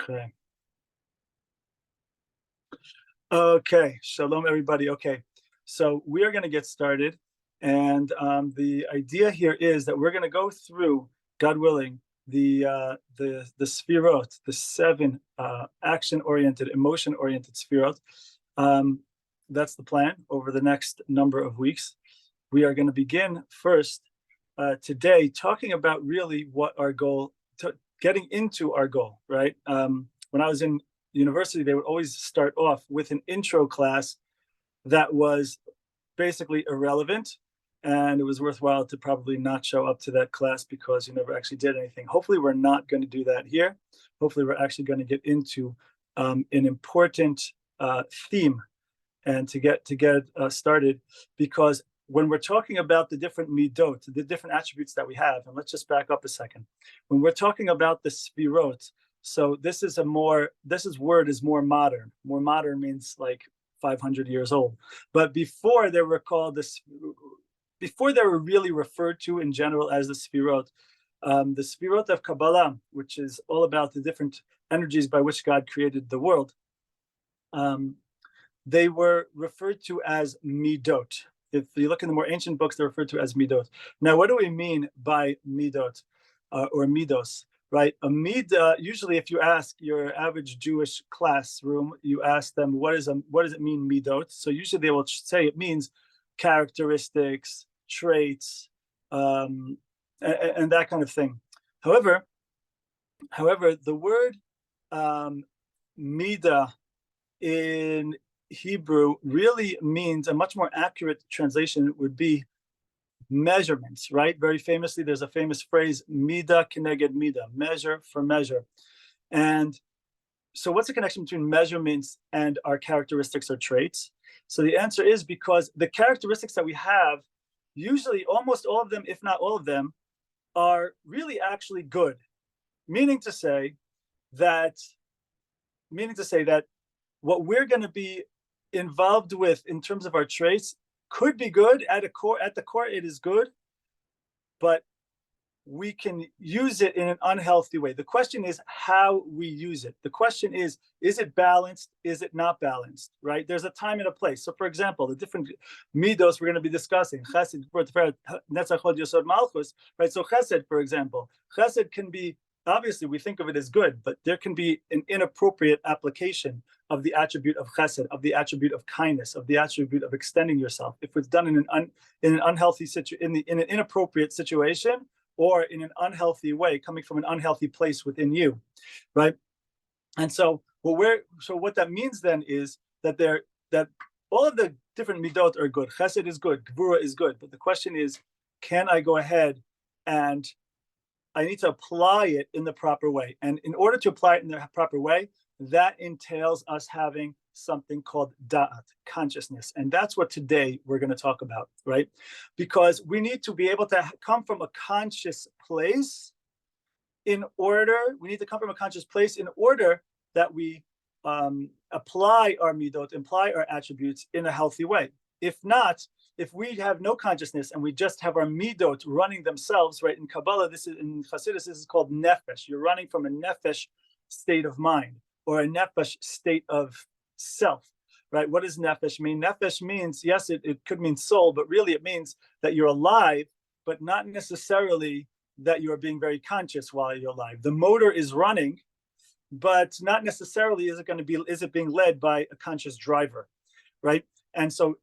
Okay. Okay. Shalom, everybody. Okay. So we are going to get started. And the idea here is that we're going to go through, God willing, the sfirot, the seven action-oriented, emotion-oriented sfirot. That's the plan over the next number of weeks. We are going to begin first today talking about really what our goal, getting into our goal, right? When I was in university, they would always start off with an intro class that was basically irrelevant, and it was worthwhile to probably not show up to that class because you never actually did anything. Hopefully we're not going to do that here. Hopefully we're actually going to get into an important theme and to get started, because when we're talking about the different midot, the different attributes that we have, and let's just back up a second. When we're talking about the sfirot, so this word is more modern. More modern means like 500 years old. But before they were before they were really referred to in general as the sfirot of Kabbalah, which is all about the different energies by which God created the world, they were referred to as midot. If you look in the more ancient books, they're referred to as midot. Now, what do we mean by midot or midos? Right, a midah. Usually, if you ask your average Jewish classroom, you ask them what does it mean midot. So usually they will say it means characteristics, traits, and that kind of thing. However, the word midah in Hebrew really means, a much more accurate translation would be measurements, right? Very famously, there's a famous phrase, midah keneged midah, measure for measure. And so what's the connection between measurements and our characteristics or traits? So the answer is because the characteristics that we have, usually almost all of them, if not all of them, are really actually good. Meaning to say that what we're going to be involved with in terms of our traits could be good. At the core, it is good, but we can use it in an unhealthy way. The question is how we use it. The question is it balanced? Is it not balanced? Right? There's a time and a place. So, for example, the different midos we're going to be discussing, chesed, netzach, hod, yesod, malchus, right? So, chesed, for example, chesed can be, obviously we think of it as good, but there can be an inappropriate application of the attribute of chesed, of the attribute of kindness, of the attribute of extending yourself. If it's done in an unhealthy in an inappropriate situation, or in an unhealthy way, coming from an unhealthy place within you, right? And so what that means then is that all of the different midot are good. Chesed is good, gvura is good, but the question is, can I go ahead and I need to apply it in the proper way? And in order to apply it in the proper way, that entails us having something called da'at, consciousness. And that's what today we're going to talk about, right? Because we need to be able to come from a conscious place in order that we apply our midot, apply our attributes in a healthy way. If not, if we have no consciousness and we just have our midot running themselves, right? In Kabbalah, in Hasidus, this is called nefesh. You're running from a nefesh state of mind or a nefesh state of self, right? What does nefesh mean? Nefesh means, yes, it could mean soul, but really it means that you're alive, but not necessarily that you're being very conscious while you're alive. The motor is running, but not necessarily is it being led by a conscious driver, right? And so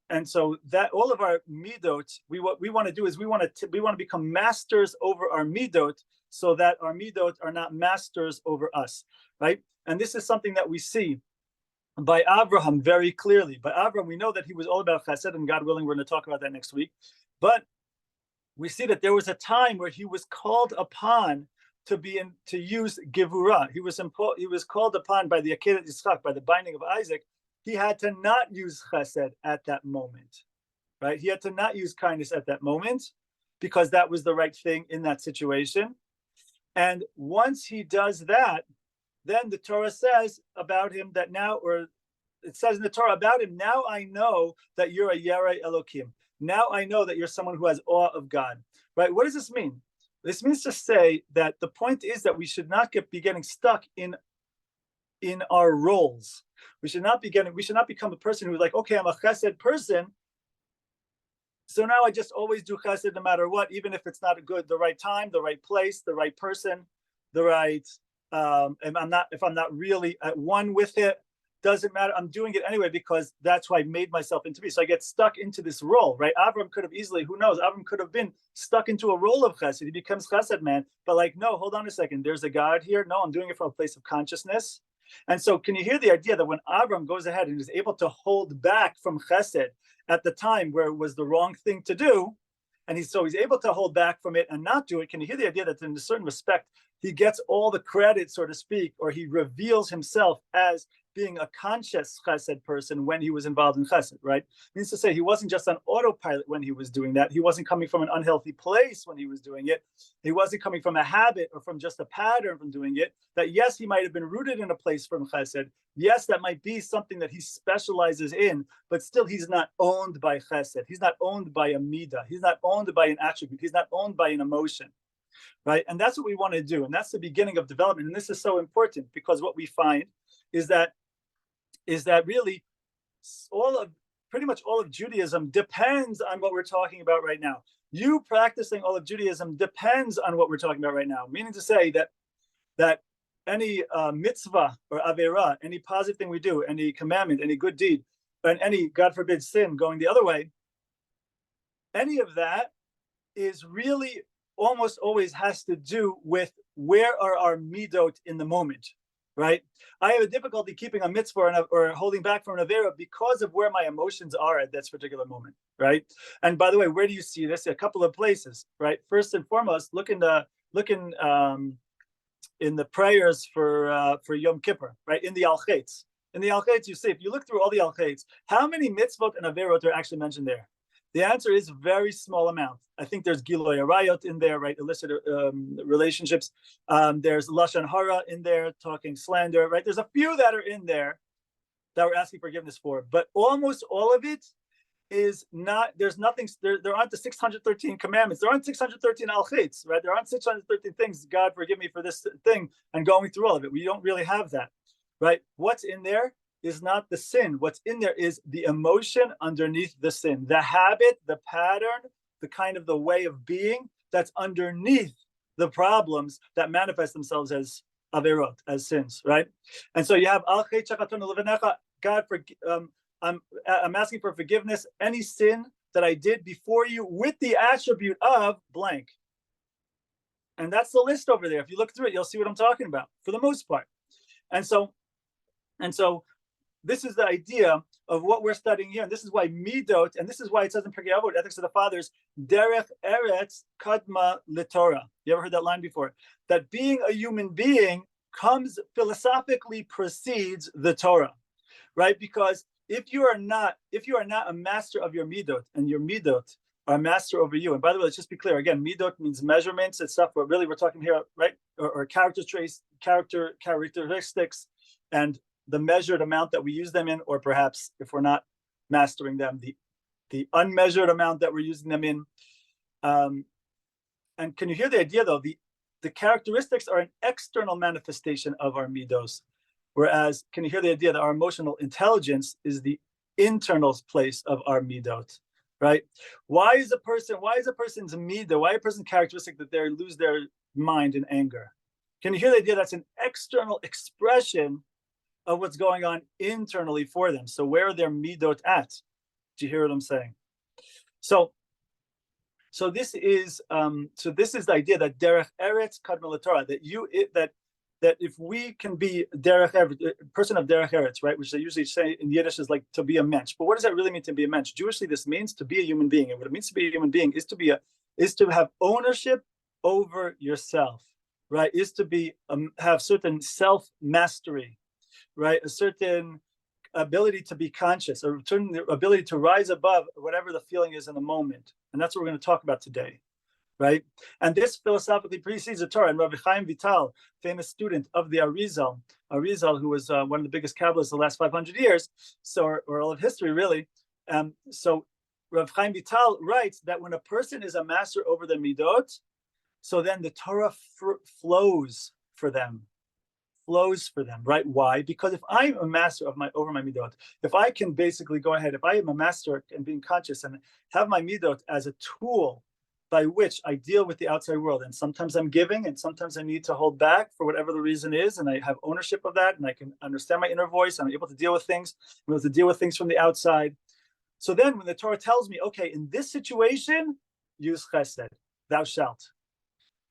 that all of our midot, what we want to do is we want to become masters over our midot, so that our midot are not masters over us, right? And this is something that we see by Abraham very clearly. By Abraham, we know that he was all about chesed, and God willing, we're going to talk about that next week. But we see that there was a time where he was called upon to use gevura. He was called upon by the Akedat Yitzchak, by the binding of Isaac. He had to not use chesed at that moment, right? He had to not use kindness at that moment because that was the right thing in that situation. And once he does that, then the Torah says about him that now, or it says in the Torah about him, now I know that you're a Yarei Elokim. Now I know that you're someone who has awe of God, right? What does this mean? This means to say that the point is that we should not be getting stuck in in our roles. We should not become a person who's like, okay, I'm a chesed person, so now I just always do chesed no matter what, even if it's not the right time, the right place, the right person, the right, and if I'm not really at one with it, doesn't matter. I'm doing it anyway because that's who I made myself into be. So I get stuck into this role, right? Avram could have easily, who knows? Avram could have been stuck into a role of chesed. He becomes chesed man, but like, no, hold on a second. There's a God here. No, I'm doing it from a place of consciousness. And so can you hear the idea that when Avram goes ahead and is able to hold back from chesed at the time where it was the wrong thing to do, and he's able to hold back from it and not do it, can you hear the idea that in a certain respect, he gets all the credit, so to speak, or he reveals himself as being a conscious chesed person when he was involved in chesed, right? Means to say he wasn't just on autopilot when he was doing that. He wasn't coming from an unhealthy place when he was doing it. He wasn't coming from a habit or from just a pattern from doing it. That yes, he might have been rooted in a place from chesed. Yes, that might be something that he specializes in, but still he's not owned by chesed. He's not owned by a midah. He's not owned by an attribute. He's not owned by an emotion, right? And that's what we want to do. And that's the beginning of development. And this is so important because what we find is that really pretty much all of Judaism depends on what we're talking about right now. You practicing all of Judaism depends on what we're talking about right now, meaning to say that any mitzvah or avera, any positive thing we do, any commandment, any good deed, and any, God forbid, sin going the other way, any of that is really almost always has to do with where are our midot in the moment. Right, I have a difficulty keeping a mitzvah or holding back from an avera because of where my emotions are at this particular moment. Right, and by the way, where do you see this? A couple of places. Right, first and foremost, look in the prayers for Yom Kippur. Right, in the Al-Chetz. In the Al-Chetz, you see, if you look through all the Al-Chetz, how many mitzvot and averot are actually mentioned there? The answer is very small amount. I think there's Giloy Arayot in there, right? Illicit relationships. There's Lashon Hara in there, talking slander, right? There's a few that are in there that we're asking forgiveness for, but almost all of it is not, there's nothing, there aren't the 613 commandments. There aren't 613 al-Chetz, right? There aren't 613 things, God forgive me for this thing, and going through all of it. We don't really have that, right? What's in there is not the sin. What's in there is the emotion underneath the sin, the habit, the pattern, the kind of the way of being that's underneath the problems that manifest themselves as averot, as sins, right? And so you have God, I'm asking for forgiveness, any sin that I did before you with the attribute of blank. And that's the list over there. If you look through it, you'll see what I'm talking about for the most part. And so this is the idea of what we're studying here. And this is why Middot, and this is why it says in Pirkei Avot, Ethics of the Fathers, Derech Eretz Kadma L'Torah. You ever heard that line before? That being a human being philosophically precedes the Torah, right? Because if you are not a master of your Middot, and your Middot are master over you, and by the way, let's just be clear, again, Middot means measurements and stuff, but really we're talking here, right? Or characteristics, and the measured amount that we use them in, or perhaps if we're not mastering them, the unmeasured amount that we're using them in. And can you hear the idea though? The characteristics are an external manifestation of our midos, whereas can you hear the idea that our emotional intelligence is the internal place of our midot, right? Why is a person's midah, why a person's characteristic that they lose their mind in anger? Can you hear the idea that's an external expression of what's going on internally for them? So where are their midot at? Do you hear what I'm saying? So this is the idea that derech eretz kadma l'Torah, that if we can be derech eretz, person of derech eretz, right, which they usually say in Yiddish is like to be a mensch. But what does that really mean to be a mensch? Jewishly, this means to be a human being, and what it means to be a human being is to have ownership over yourself, right? Is to be have certain self mastery, right? A certain ability to be conscious, a certain ability to rise above whatever the feeling is in the moment. And that's what we're going to talk about today, right? And this philosophically precedes the Torah. And Rabbi Chaim Vital, famous student of the Arizal, who was one of the biggest Kabbalists the last 500 years, or all of history, really. So Rabbi Chaim Vital writes that when a person is a master over the midot, so then the Torah flows for them. flows for them, right? Why? Because if I'm a master of my over my midot, if I can basically go ahead, if I am a master in being conscious and have my midot as a tool by which I deal with the outside world, and sometimes I'm giving, and sometimes I need to hold back for whatever the reason is, and I have ownership of that, and I can understand my inner voice, and I'm able to deal with things, I'm able to deal with things from the outside. So then, when the Torah tells me, okay, in this situation, use chesed, thou shalt.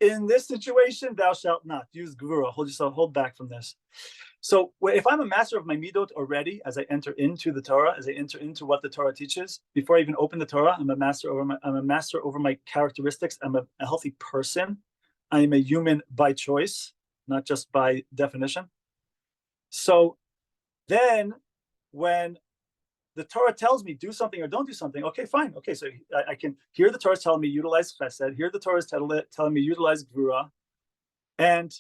In this situation, thou shalt not use gvura. Hold yourself, hold back from this. So if I'm a master of my midot already, as I enter into the Torah, as I enter into what the Torah teaches, before I even open the Torah, I'm a master over my characteristics. I'm a healthy person. I am a human by choice, not just by definition. So then, when the Torah tells me do something or don't do something, okay, fine. Okay, so I can hear the Torah telling me utilize chesed, hear the Torah telling me utilize gvura, and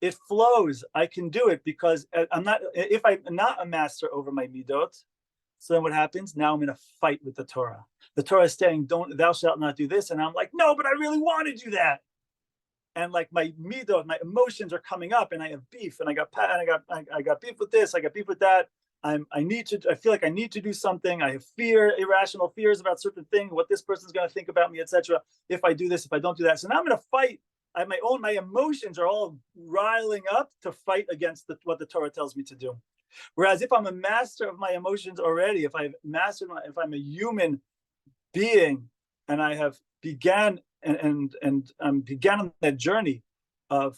it flows. I can do it because I'm not. If I'm not a master over my midot, so then what happens? Now I'm in a fight with the Torah. The Torah is saying, "Don't, thou shalt not do this," and I'm like, "No, but I really want to do that." And like my midot, my emotions are coming up, and I have beef, and I got beef with this, I got beef with that. I feel like I need to do something. I have fear, irrational fears about certain things, what this person's going to think about me, etc. If I do this, if I don't do that. So now I'm in a fight. My emotions are all riling up to fight against what the Torah tells me to do. Whereas if I'm a master of my emotions already, if I'm a human being, and I have began began on that journey of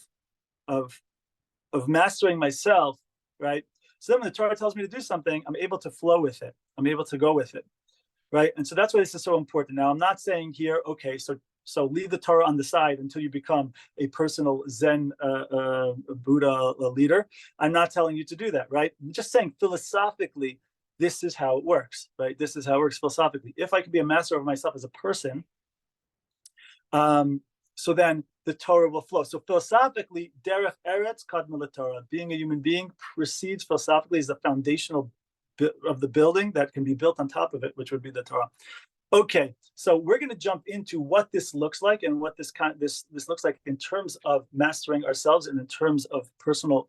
mastering myself, right? So then when the Torah tells me to do something, I'm able to flow with it. I'm able to go with it, right? And so that's why this is so important. Now, I'm not saying here, okay, so leave the Torah on the side until you become a personal Zen Buddha leader. I'm not telling you to do that, right? I'm just saying philosophically, this is how it works, right? This is how it works philosophically. If I could be a master of myself as a person, so then the Torah will flow. So philosophically, derech eretz kadma Torah, being a human being precedes philosophically as the foundational of the building that can be built on top of it, which would be the Torah. Okay, so we're going to jump into what this looks like and what this looks like in terms of mastering ourselves and in terms of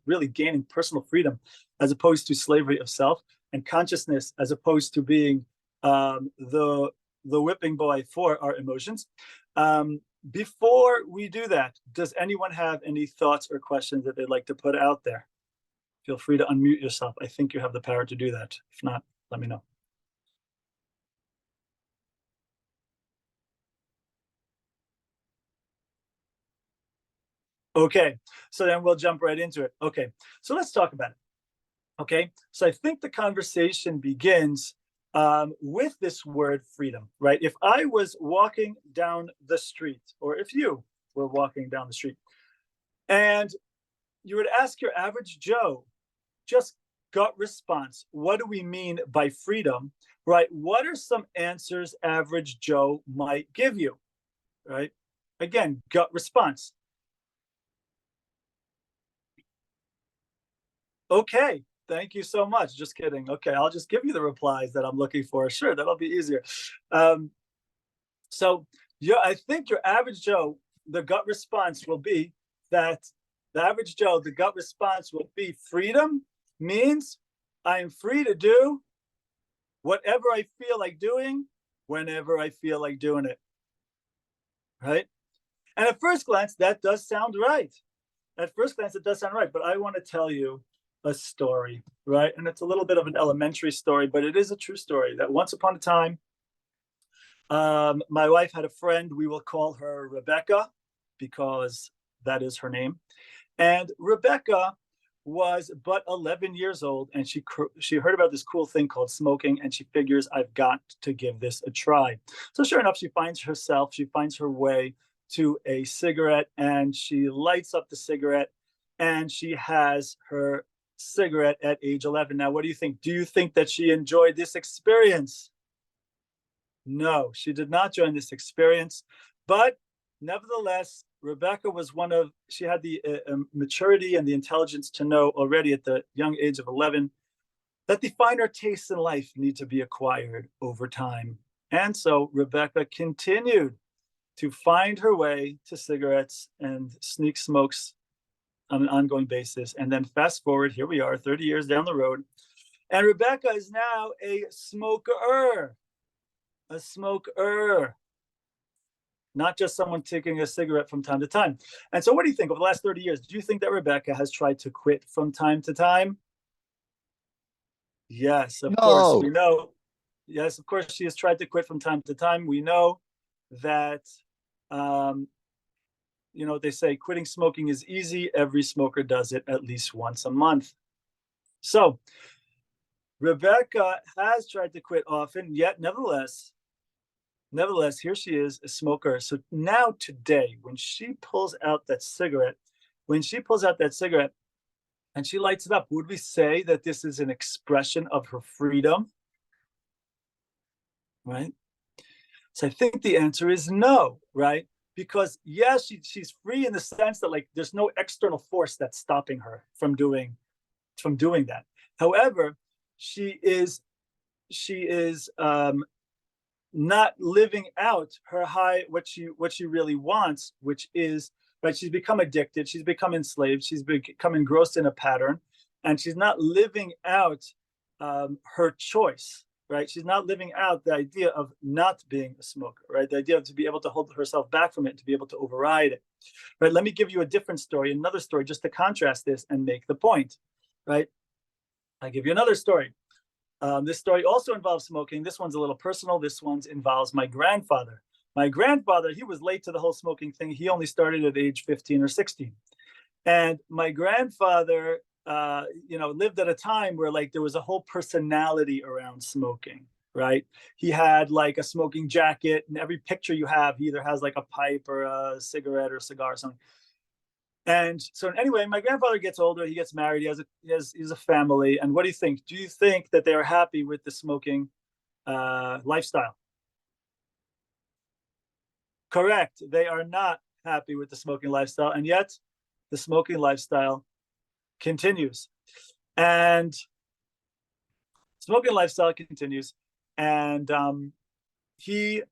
really gaining personal freedom, as opposed to slavery of self, and consciousness as opposed to being the whipping boy for our emotions. Before we do that, does anyone have any thoughts or questions that they'd like to put out there? Feel free to unmute yourself. I think you have the power to do that. If not, let me know. Okay, so then we'll jump right into it. Okay, so let's talk about it. Okay, so I think the conversation begins with this word freedom, right? If I was walking down the street, or if you were walking down the street, and you would ask your average Joe, just gut response, what do we mean by freedom, right? What are some answers average Joe might give you, right? Again, gut response. Okay, thank you so much. Just kidding. Okay, I'll just give you the replies that I'm looking for. Sure, that'll be easier. So yeah, I think your average Joe, the gut response will be that the gut response will be freedom means I am free to do whatever I feel like doing, whenever I feel like doing it. Right? And at first glance, that does sound right. At first glance, it does sound right, but I want to tell you a story, right? And it's a little bit of an elementary story, but it is a true story that once upon a time, my wife had a friend. We will call her Rebecca because that is her name. And Rebecca was but 11 years old, and she heard about this cool thing called smoking, and she figures, I've got to give this a try. So sure enough, she finds her way to a cigarette, and she lights up the cigarette, and she has her cigarette at age 11. Now, what do you think? Do you think that she enjoyed this experience? No, she did not join this experience, but nevertheless, Rebecca she had the maturity and the intelligence to know already at the young age of 11 that the finer tastes in life need to be acquired over time. And so Rebecca continued to find her way to cigarettes and sneak smokes on an ongoing basis. And then fast forward, here we are 30 years down the road, and Rebecca is now a smoker, not just someone taking a cigarette from time to time. And so what do you think over the last 30 years? Do you think that Rebecca has tried to quit from time to time? Yes, of course, we No. know. Yes, of course, she has tried to quit from time to time. We know that, they say quitting smoking is easy. Every smoker does it at least once a month. So Rebecca has tried to quit often, yet nevertheless, here she is, a smoker. So now today, when she pulls out that cigarette, and she lights it up, would we say that this is an expression of her freedom? Right? So I think the answer is no, right? Because yes, she's free in the sense that like there's no external force that's stopping her from doing that. However, she is not living out her high what she really wants, which is right. She's become addicted. She's become enslaved. She's become engrossed in a pattern, and she's not living out her choice. Right? She's not living out the idea of not being a smoker. Right? The idea of to be able to hold herself back from it, to be able to override it. Right? Let me give you a different story, another story, just to contrast this and make the point. Right? I give you another story. This story also involves smoking. This one's a little personal. This one involves my grandfather. My grandfather, he was late to the whole smoking thing. He only started at age 15 or 16. And my grandfather, lived at a time where like there was a whole personality around smoking, right? He had like a smoking jacket, and every picture you have, he either has like a pipe or a cigarette or a cigar or something. And so anyway, my grandfather gets older, he gets married, he has a family. And what do you think? Do you think that they are happy with the smoking lifestyle? Correct. They are not happy with the smoking lifestyle. And yet the smoking lifestyle continues. And smoking lifestyle continues. And he,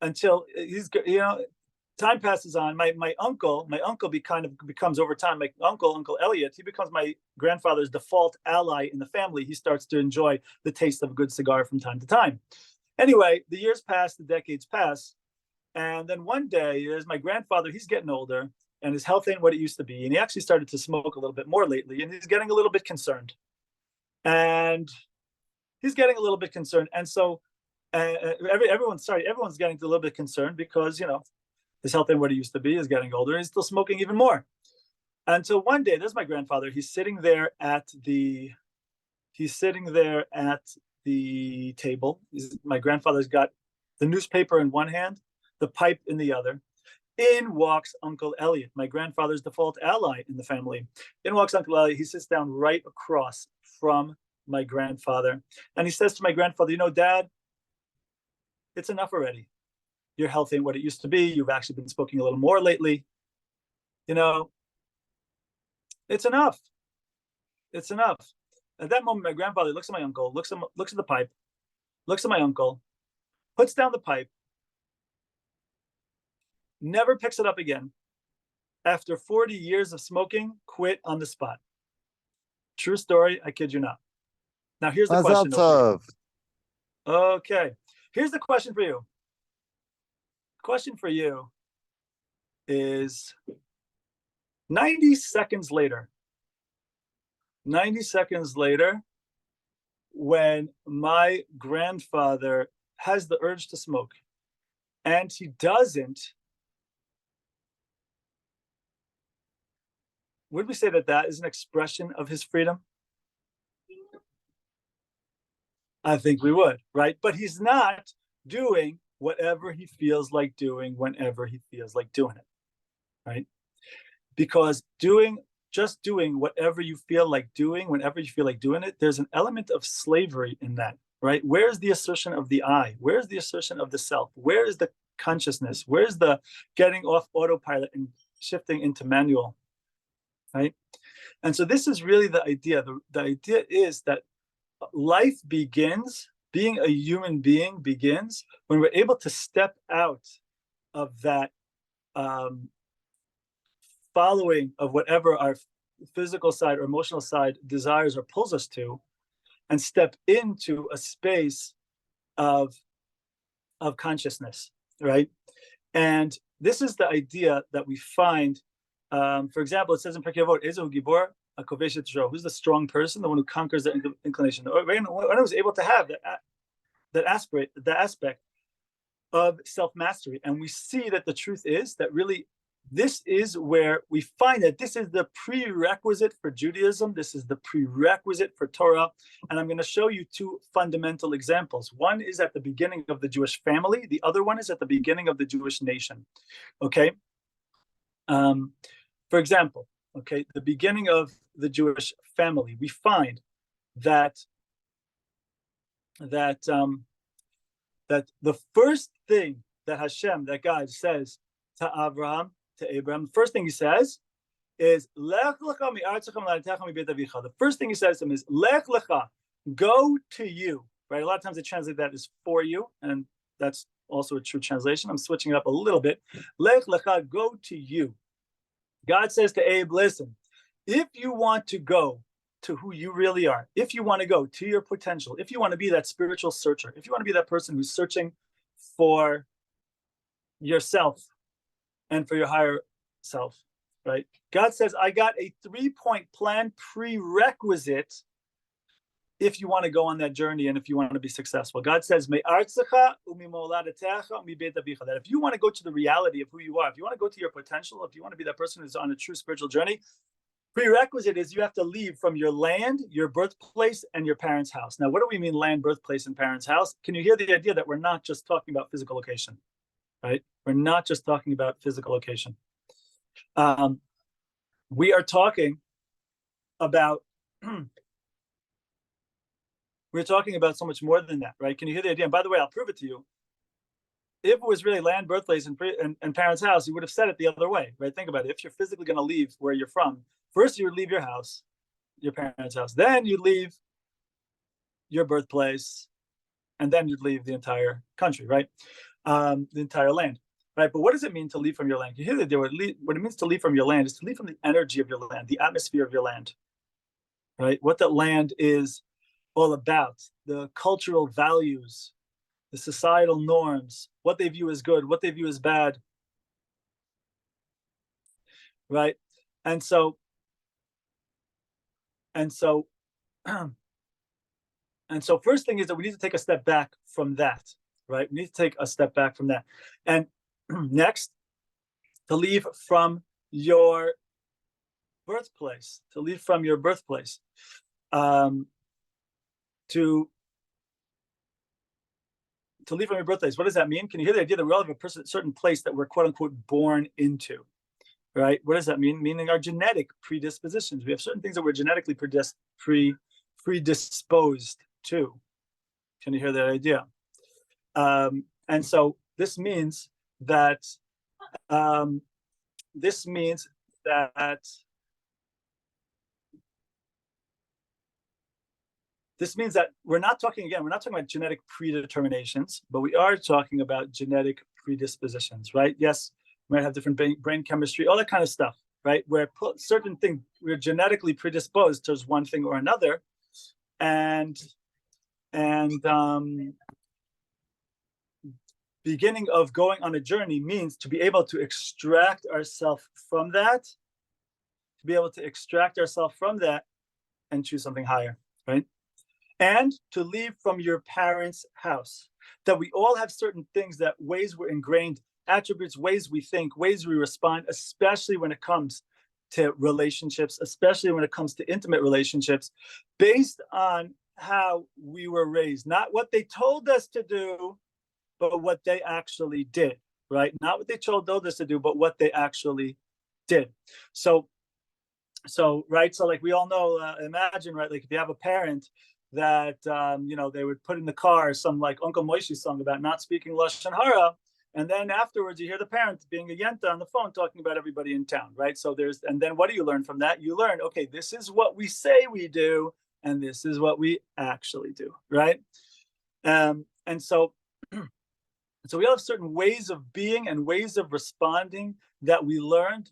until he's, time passes on. My uncle becomes over time. My Uncle Elliot, he becomes my grandfather's default ally in the family. He starts to enjoy the taste of a good cigar from time to time. Anyway, the years pass, the decades pass, and then one day, there's my grandfather. He's getting older, and his health ain't what it used to be, and he actually started to smoke a little bit more lately, and he's getting a little bit concerned. And so everyone's getting a little bit concerned because his health ain't what it used to be, is getting older, and he's still smoking even more. Until one day, there's my grandfather. He's sitting there at the table. My grandfather's got the newspaper in one hand, the pipe in the other. In walks Uncle Elliot, my grandfather's default ally in the family. In walks Uncle Elliot. He sits down right across from my grandfather, and he says to my grandfather, Dad, it's enough already. Your health ain't what it used to be. You've actually been smoking a little more lately. It's enough. It's enough. At that moment, my grandfather looks at my uncle, looks at the pipe, looks at my uncle, puts down the pipe, never picks it up again. After 40 years of smoking, quit on the spot. True story, I kid you not. Now, here's the question. Okay. Here's the question for you. Question for you is 90 seconds later, when my grandfather has the urge to smoke and he doesn't, would we say that that is an expression of his freedom? I think we would, right? But he's not doing whatever he feels like doing whenever he feels like doing it, right? Because just doing whatever you feel like doing whenever you feel like doing it, there's an element of slavery in that, right? Where's the assertion of the I? Where's the assertion of the self? Where is the consciousness? Where's the getting off autopilot and shifting into manual, right? And so this is really the idea. The idea is that life begins, being a human being begins when we're able to step out of that following of whatever our physical side or emotional side desires or pulls us to, and step into a space of consciousness, right? And this is the idea that we find. For example, it says in Pirkei Avot, Ezehu Gibor HaKovesh et Yitro, who's the strong person, the one who conquers the inclination, the one who was able to have that aspect of self-mastery. And we see that the truth is that really this is where we find that this is the prerequisite for Judaism. This is the prerequisite for Torah. And I'm going to show you two fundamental examples. One is at the beginning of the Jewish family. The other one is at the beginning of the Jewish nation. Okay. For example, okay, the beginning of the Jewish family, we find that that the first thing that Hashem, that God says to Abraham, the first thing he says is, Lech lecha mi'artzecha mi'ladetecha mi'beit avicha. The first thing he says to him is, Lech lecha, go to you. Right? A lot of times they translate that as for you, and that's also a true translation. I'm switching it up a little bit. Lech lecha, go to you. God says to Abe, listen, if you want to go to who you really are, if you want to go to your potential, if you want to be that spiritual searcher, if you want to be that person who's searching for yourself and for your higher self, right? God says, I got a 3-point plan prerequisite if you want to go on that journey and if you want to be successful. God says, that if you want to go to the reality of who you are, if you want to go to your potential, if you want to be that person who's on a true spiritual journey, prerequisite is you have to leave from your land, your birthplace, and your parents' house. Now, what do we mean land, birthplace, and parents' house? Can you hear the idea that we're not just talking about physical location, right? We're not just talking about physical location. We are talking about we're talking about so much more than that, right? Can you hear the idea? And by the way, I'll prove it to you. If it was really land, birthplace, and parents' house, you would have said it the other way, right? Think about it. If you're physically going to leave where you're from, first you would leave your house, your parents' house. Then you'd leave your birthplace, and then you'd leave the entire country, right? The entire land, right? But what does it mean to leave from your land? You hear the idea. What it means to leave from your land is to leave from the energy of your land, the atmosphere of your land, right? What that land is all about, the cultural values, the societal norms, what they view as good, what they view as bad, right? And so first thing is that we need to take a step back from that, right? We need to take a step back from that. And next, to leave from your birthplace, to leave from your birthplace, to leave from your birthplace. What does that mean? Can you hear the idea that we all have a certain place that we're quote unquote born into, right? What does that mean? Meaning our genetic predispositions. We have certain things that we're genetically predisposed to. Can you hear that idea? And so this means that we're not talking about genetic predeterminations, but we are talking about genetic predispositions, right? Yes, we might have different brain chemistry, all that kind of stuff, right? Where certain things, we're genetically predisposed towards one thing or another. And beginning of going on a journey means to be able to extract ourselves from that, and choose something higher, right? And to leave from your parents' house. That we all have certain things, that ways we're ingrained, attributes, ways we think, ways we respond, especially when it comes to relationships, especially when it comes to intimate relationships, based on how we were raised. Not what they told us to do, but what they actually did, right? Not what they told us to do, but what they actually did. So right, so like we all know, imagine, right, like if you have a parent that they would put in the car some like Uncle Moishe song about not speaking Lashon Hara, and then afterwards you hear the parent being a yenta on the phone talking about everybody in town, right? So and then what do you learn from that? You learn, okay, this is what we say we do, and this is what we actually do, right? And so we all have certain ways of being and ways of responding that we learned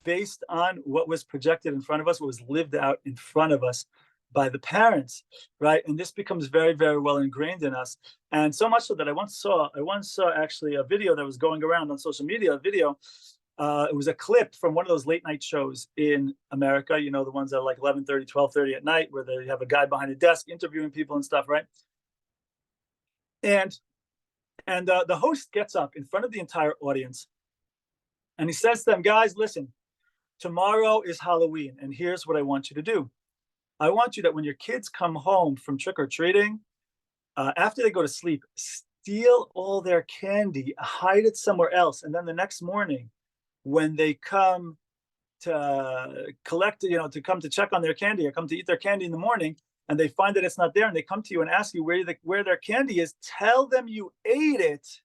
based on what was projected in front of us, what was lived out in front of us by the parents, right? And this becomes very, very well ingrained in us. And so much so that I once saw actually a video that was going around on social media, a video. It was a clip from one of those late night shows in America, you know, the ones that are like 11:30, 12:30 at night, where they have a guy behind a desk interviewing people and stuff, right? And the host gets up in front of the entire audience and he says to them, guys, listen, tomorrow is Halloween, and here's what I want you to do. I want you that when your kids come home from trick or treating, after they go to sleep, steal all their candy, hide it somewhere else, and then the next morning, when they come to collect, you know, to come to check on their candy or come to eat their candy in the morning, and they find that it's not there, and they come to you and ask you where their candy is, tell them you ate it,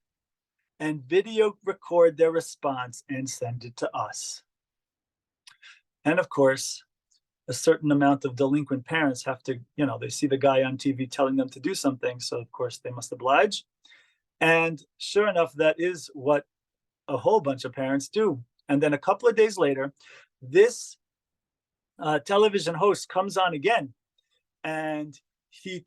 and video record their response and send it to us. And of course, a certain amount of delinquent parents have to, you know, they see the guy on TV telling them to do something, so of course they must oblige. And sure enough, that is what a whole bunch of parents do. And then a couple of days later, this television host comes on again, and he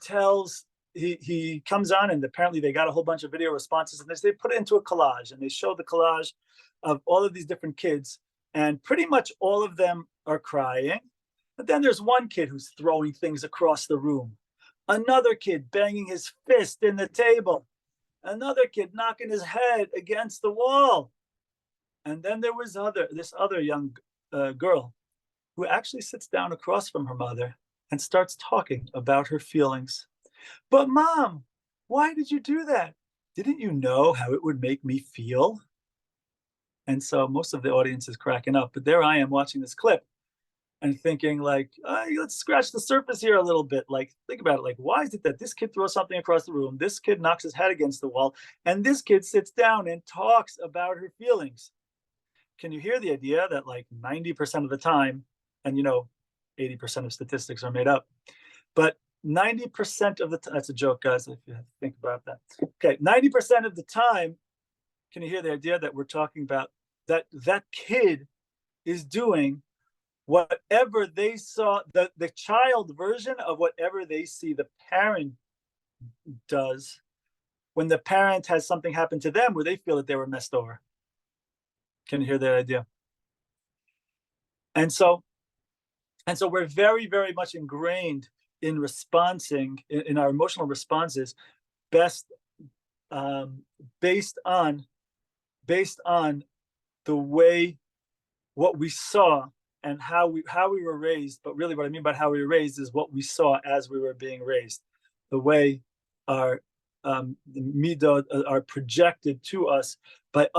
comes on, and apparently they got a whole bunch of video responses, and they put it into a collage, and they show the collage of all of these different kids, and pretty much all of them are crying. But then there's one kid who's throwing things across the room, another kid banging his fist in the table, another kid knocking his head against the wall. And then there was this other young girl who actually sits down across from her mother and starts talking about her feelings. But mom, why did you do that? Didn't you know how it would make me feel? And so most of the audience is cracking up, but there I am watching this clip and thinking like, let's scratch the surface here a little bit. Like, think about it. Like, why is it that this kid throws something across the room, this kid knocks his head against the wall, and this kid sits down and talks about her feelings? Can you hear the idea that like 90% of the time, and you know, 80% of statistics are made up, but 90% of the time, that's a joke, guys, if you think about that. Okay, 90% of the time, can you hear the idea that we're talking about that kid is doing whatever they saw, the child version of whatever they see the parent does when the parent has something happen to them where they feel that they were messed over. Can you hear that idea? And so we're very, very much ingrained in responding in our emotional responses based on the way what we saw and how we were raised. But really what I mean by how we were raised is what we saw as we were being raised, the way our Middot are projected to us by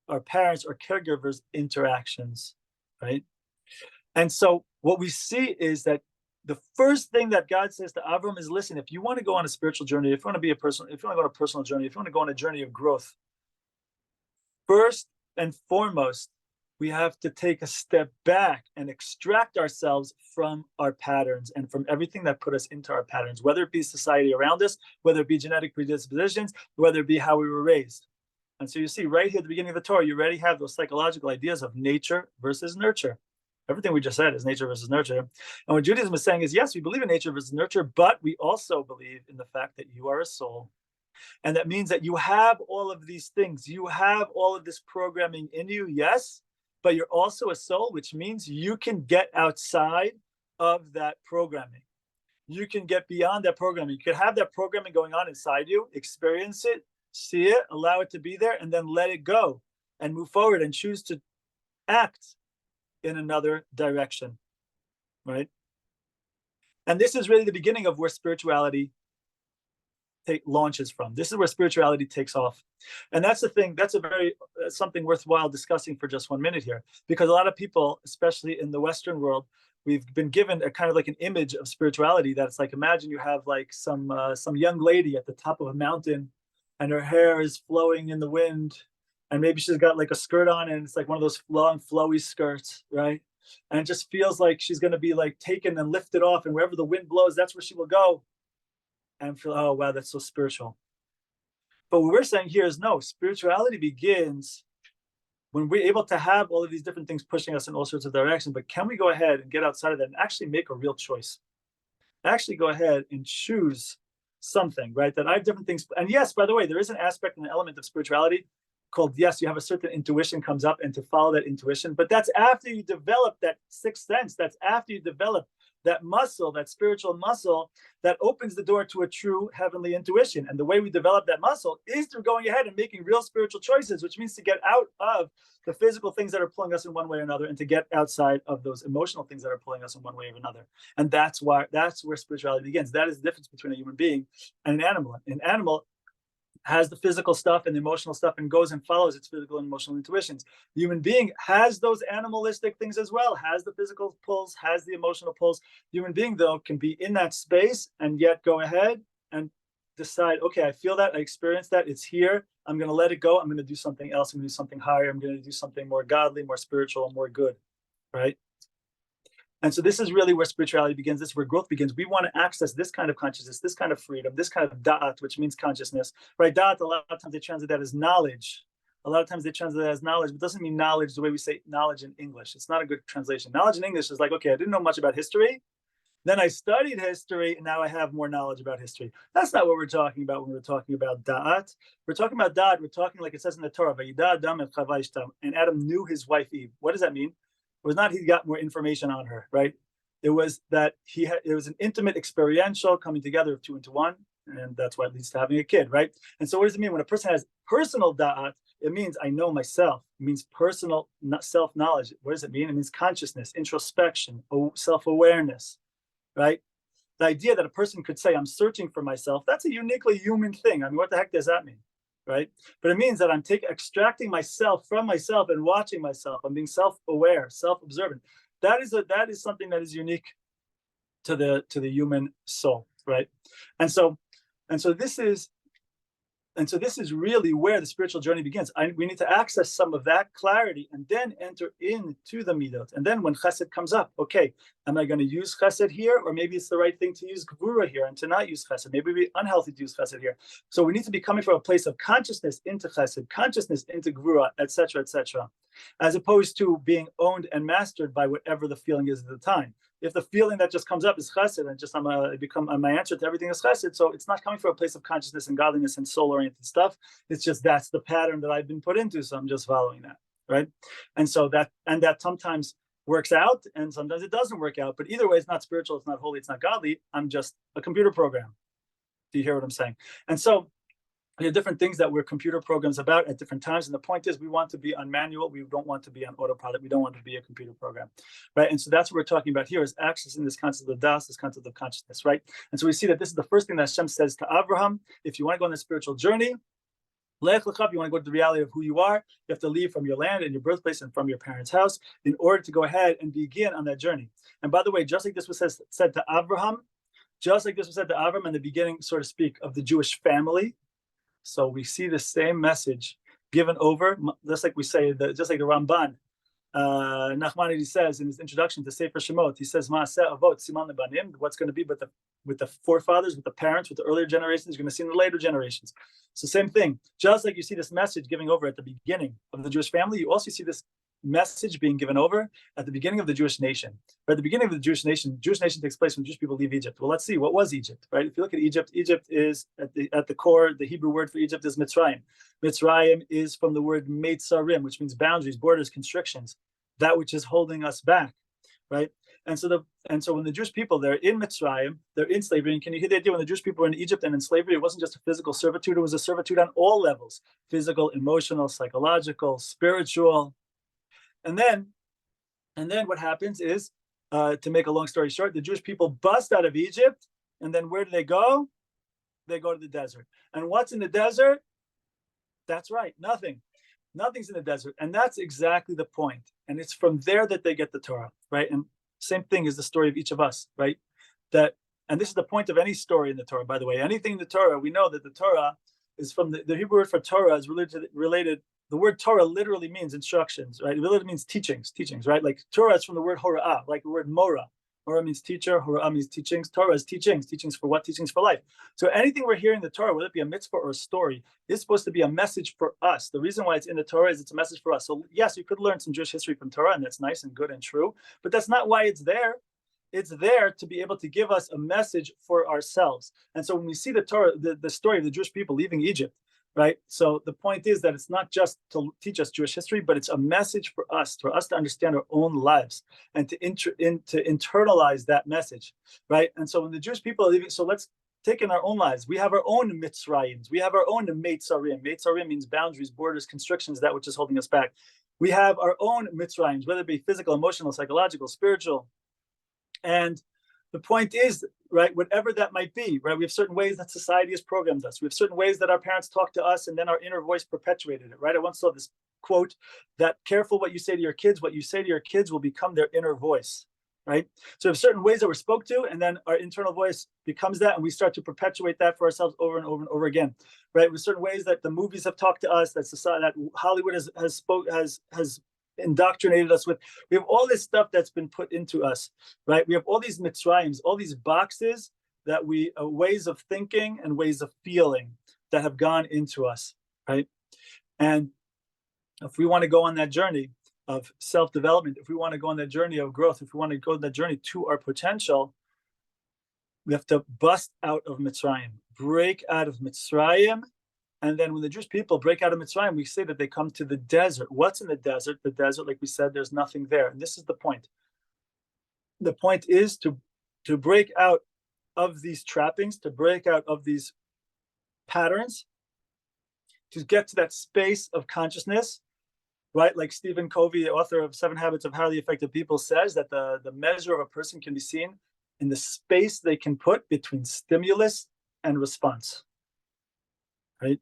our parents or caregivers' interactions, right? And so what we see is that the first thing that God says to Avram is, listen, if you want to go on a spiritual journey, if you want to go on a personal journey, if you want to go on a journey of growth, first and foremost, we have to take a step back and extract ourselves from our patterns and from everything that put us into our patterns, whether it be society around us, whether it be genetic predispositions, whether it be how we were raised. And so you see right here at the beginning of the Torah, you already have those psychological ideas of nature versus nurture. Everything we just said is nature versus nurture. And what Judaism is saying is, yes, we believe in nature versus nurture, but we also believe in the fact that you are a soul. And that means that you have all of these things. You have all of this programming in you, yes, but you're also a soul, which means you can get outside of that programming. You can get beyond that programming. You could have that programming going on inside you, experience it, see it, allow it to be there, and then let it go and move forward and choose to act in another direction, right? And this is really the beginning of where spirituality launches from. This is where spirituality takes off. And that's the thing, that's something worthwhile discussing for just 1 minute here, because a lot of people, especially in the Western world, we've been given a kind of like an image of spirituality that's like, imagine you have like some young lady at the top of a mountain and her hair is flowing in the wind, and maybe she's got like a skirt on and it's like one of those long flowy skirts, right? And it just feels like she's going to be like taken and lifted off, and wherever the wind blows, that's where she will go. And feel, oh wow, that's so spiritual. But what we're saying here is no, spirituality begins when we're able to have all of these different things pushing us in all sorts of directions, but can we go ahead and get outside of that and actually make a real choice? Actually go ahead and choose something, right? That I have different things. And yes, by the way, there is an aspect and an element of spirituality called, yes, you have a certain intuition comes up and to follow that intuition, but that's after you develop that sixth sense. That's after you develop that muscle, that spiritual muscle that opens the door to a true heavenly intuition. And the way we develop that muscle is through going ahead and making real spiritual choices, which means to get out of the physical things that are pulling us in one way or another and to get outside of those emotional things that are pulling us in one way or another. And that's where spirituality begins. That is the difference between a human being and an animal. An animal has the physical stuff and the emotional stuff and goes and follows its physical and emotional intuitions. The human being has those animalistic things as well, has the physical pulls, has the emotional pulls. The human being, though, can be in that space and yet go ahead and decide, okay, I feel that, I experience that, it's here, I'm going to let it go, I'm going to do something else, I'm going to do something higher, I'm going to do something more godly, more spiritual, more good, right? And so this is really where spirituality begins. This is where growth begins. We want to access this kind of consciousness, this kind of freedom, this kind of da'at, which means consciousness, right? Da'at, a lot of times they translate that as knowledge. A lot of times they translate that as knowledge, but it doesn't mean knowledge the way we say knowledge in English. It's not a good translation. Knowledge in English is like, okay, I didn't know much about history. Then I studied history, and now I have more knowledge about history. That's not what we're talking about when we're talking about da'at. We're talking about da'at. We're talking like it says in the Torah, and Adam knew his wife Eve. What does that mean? It was not he got more information on her, right? It was that it was an intimate, experiential coming together of two into one, and that's why it leads to having a kid, right? And so what does it mean? When a person has personal da'at, it means I know myself. It means personal self-knowledge. What does it mean? It means consciousness, introspection, self-awareness, right? The idea that a person could say, I'm searching for myself, that's a uniquely human thing. I mean, what the heck does that mean? Right? But it means that I'm extracting myself from myself and watching myself. I'm being self-aware, self-observant. That is something that is unique to the human soul, right? And so this is really where the spiritual journey begins. We need to access some of that clarity and then enter into the Middot. And then when Chesed comes up, okay, am I going to use Chesed here? Or maybe it's the right thing to use Gvura here and to not use Chesed. Maybe it would be unhealthy to use Chesed here. So we need to be coming from a place of consciousness into Chesed, consciousness into Gvura, etc., as opposed to being owned and mastered by whatever the feeling is at the time. If the feeling that just comes up is chesed and just my answer to everything is chesed, so it's not coming from a place of consciousness and godliness and soul-oriented stuff. It's just that's the pattern that I've been put into, so I'm just following that, right? And so that sometimes works out and sometimes it doesn't work out. But either way, it's not spiritual, it's not holy, it's not godly. I'm just a computer program. Do you hear what I'm saying? And so there are different things that we're computer programs about at different times. And the point is we want to be on manual. We don't want to be on autopilot. We don't want to be a computer program, right? And so that's what we're talking about here is accessing this concept of das, this concept of consciousness, right? And so we see that this is the first thing that Hashem says to Abraham. If you want to go on the spiritual journey, Lech Lechav, you want to go to the reality of who you are, you have to leave from your land and your birthplace and from your parents' house in order to go ahead and begin on that journey. And by the way, just like this was said to Abraham, just like this was said to Abraham in the beginning, so to speak, of the Jewish family. So we see the same message given over, just like we say, just like the Ramban, Nachmanides says in his introduction to Sefer Shemot, he says, Maaseh Avot Siman Lebanim, what's going to be with the forefathers, with the parents, with the earlier generations, you're going to see in the later generations. So same thing. Just like you see this message giving over at the beginning of the Jewish family, you also see this message being given over at the beginning of the Jewish nation. But at the beginning of the Jewish nation takes place when Jewish people leave Egypt. Well, let's see, what was Egypt, right? If you look at Egypt, Egypt is at the core, the Hebrew word for Egypt is Mitzrayim. Mitzrayim is from the word Meitzarim, which means boundaries, borders, constrictions, that which is holding us back, right? And so when the Jewish people, they're in Mitzrayim, they're in slavery. And can you hear the idea when the Jewish people were in Egypt and in slavery, it wasn't just a physical servitude, it was a servitude on all levels, physical, emotional, psychological, spiritual. And then what happens is, to make a long story short, the Jewish people bust out of Egypt, and then where do they go? They go to the desert. And what's in the desert? That's right, nothing. Nothing's in the desert. And that's exactly the point. And it's from there that they get the Torah, right? And same thing is the story of each of us, right? And this is the point of any story in the Torah, by the way. Anything in the Torah, we know that the Torah is from the Hebrew word for Torah is related. The word Torah literally means instructions, right? It literally means teachings, right? Like Torah is from the word hora'ah, like the word mora. Hora means teacher, hora means teachings. Torah is teachings. Teachings for what? Teachings for life. So anything we're hearing in the Torah, whether it be a mitzvah or a story, is supposed to be a message for us. The reason why it's in the Torah is it's a message for us. So yes, you could learn some Jewish history from Torah, and that's nice and good and true, but that's not why it's there. It's there to be able to give us a message for ourselves. And so when we see the Torah, the story of the Jewish people leaving Egypt, right? So the point is that it's not just to teach us Jewish history, but it's a message for us to understand our own lives and to internalize that message, right? And so when the Jewish people are leaving, so let's take in our own lives. We have our own mitzrayim. We have our own meitzarim. Meitzarim means boundaries, borders, constrictions, that which is holding us back. We have our own mitzrayim, whether it be physical, emotional, psychological, spiritual. And the point is, right, whatever that might be, right, we have certain ways that society has programmed us. We have certain ways that our parents talk to us, and then our inner voice perpetuated it, right? I once saw this quote that careful what you say to your kids will become their inner voice, right? So we have certain ways that we're spoke to, and then our internal voice becomes that, and we start to perpetuate that for ourselves over and over and over again, right? With certain ways that the movies have talked to us, that society, that Hollywood has indoctrinated us with. We have all this stuff that's been put into us, right? We have all these mitzrayim, all these boxes that ways of thinking and ways of feeling that have gone into us, right? And if we want to go on that journey of self-development, if we want to go on that journey of growth, if we want to go on that journey to our potential, we have to bust out of Mitzrayim, break out of Mitzrayim. And then when the Jewish people break out of Mitzrayim, we say that they come to the desert. What's in the desert? The desert, like we said, there's nothing there. And this is the point. The point is to break out of these trappings, to break out of these patterns, to get to that space of consciousness, right? Like Stephen Covey, the author of 7 Habits of Highly Effective People, says that the measure of a person can be seen in the space they can put between stimulus and response, right?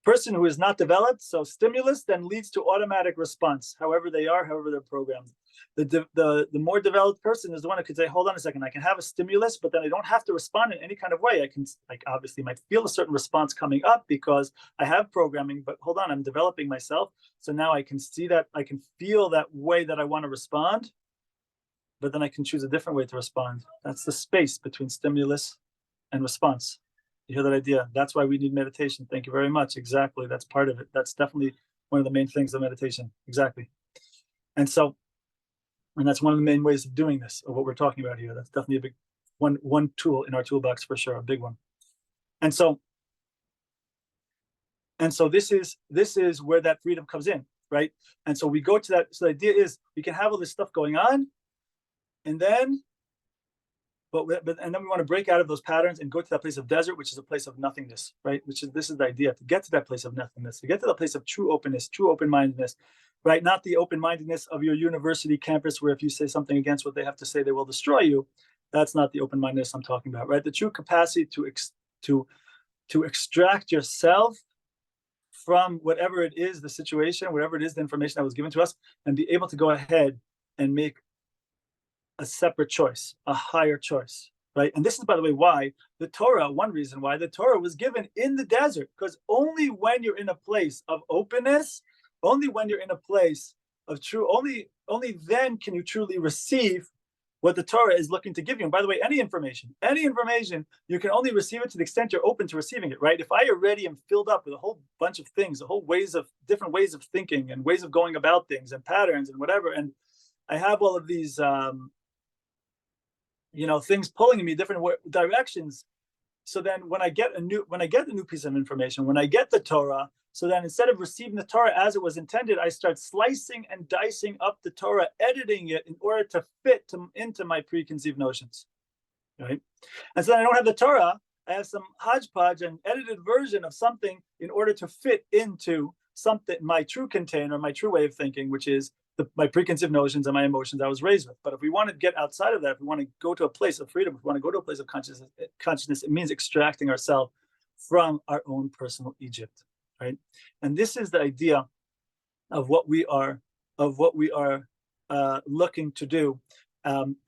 Person who is not developed, so stimulus then leads to automatic response, however they are, however they're programmed. The more developed person is the one who could say, hold on a second, I can have a stimulus, but then I don't have to respond in any kind of way. I can, like, obviously might feel a certain response coming up because I have programming, but hold on, I'm developing myself. So now I can see that, I can feel that way that I want to respond, but then I can choose a different way to respond. That's the space between stimulus and response. You hear that idea? That's why we need meditation. Thank you very much. Exactly. That's part of it. That's definitely one of the main things of meditation. Exactly. And that's one of the main ways of doing this, of what we're talking about here. That's definitely a big one tool in our toolbox for sure, a big one. And so this is where that freedom comes in, right? And so we go to that. So the idea is we can have all this stuff going on, and then and then we want to break out of those patterns and go to that place of desert, which is a place of nothingness, right? This is the idea, to get to that place of nothingness, to get to the place of true openness, true open-mindedness, right? Not the open-mindedness of your university campus, where if you say something against what they have to say, they will destroy you. That's not the open-mindedness I'm talking about, right? The true capacity to extract yourself from whatever it is, the situation, whatever it is, the information that was given to us, and be able to go ahead and make a separate choice, a higher choice, right? And this is, by the way, why the Torah, one reason why the Torah was given in the desert, because only when you're in a place of openness, only when you're in a place of true, only then can you truly receive what the Torah is looking to give you. And by the way, any information, you can only receive it to the extent you're open to receiving it, right? If I already am filled up with a whole bunch of things, different ways of thinking and ways of going about things and patterns and whatever, and I have all of these, things pulling in me different directions. So then when I get a new piece of information, when I get the Torah, so then instead of receiving the Torah as it was intended, I start slicing and dicing up the Torah, editing it in order to fit into my preconceived notions, right? And so then I don't have the Torah, I have some hodgepodge, an edited version of something in order to fit into something, my true container, my true way of thinking, which is my preconceived notions and my emotions I was raised with. But if we want to get outside of that, if we want to go to a place of freedom, if we want to go to a place of consciousness, it means extracting ourselves from our own personal Egypt, right? And this is the idea of what we are looking to do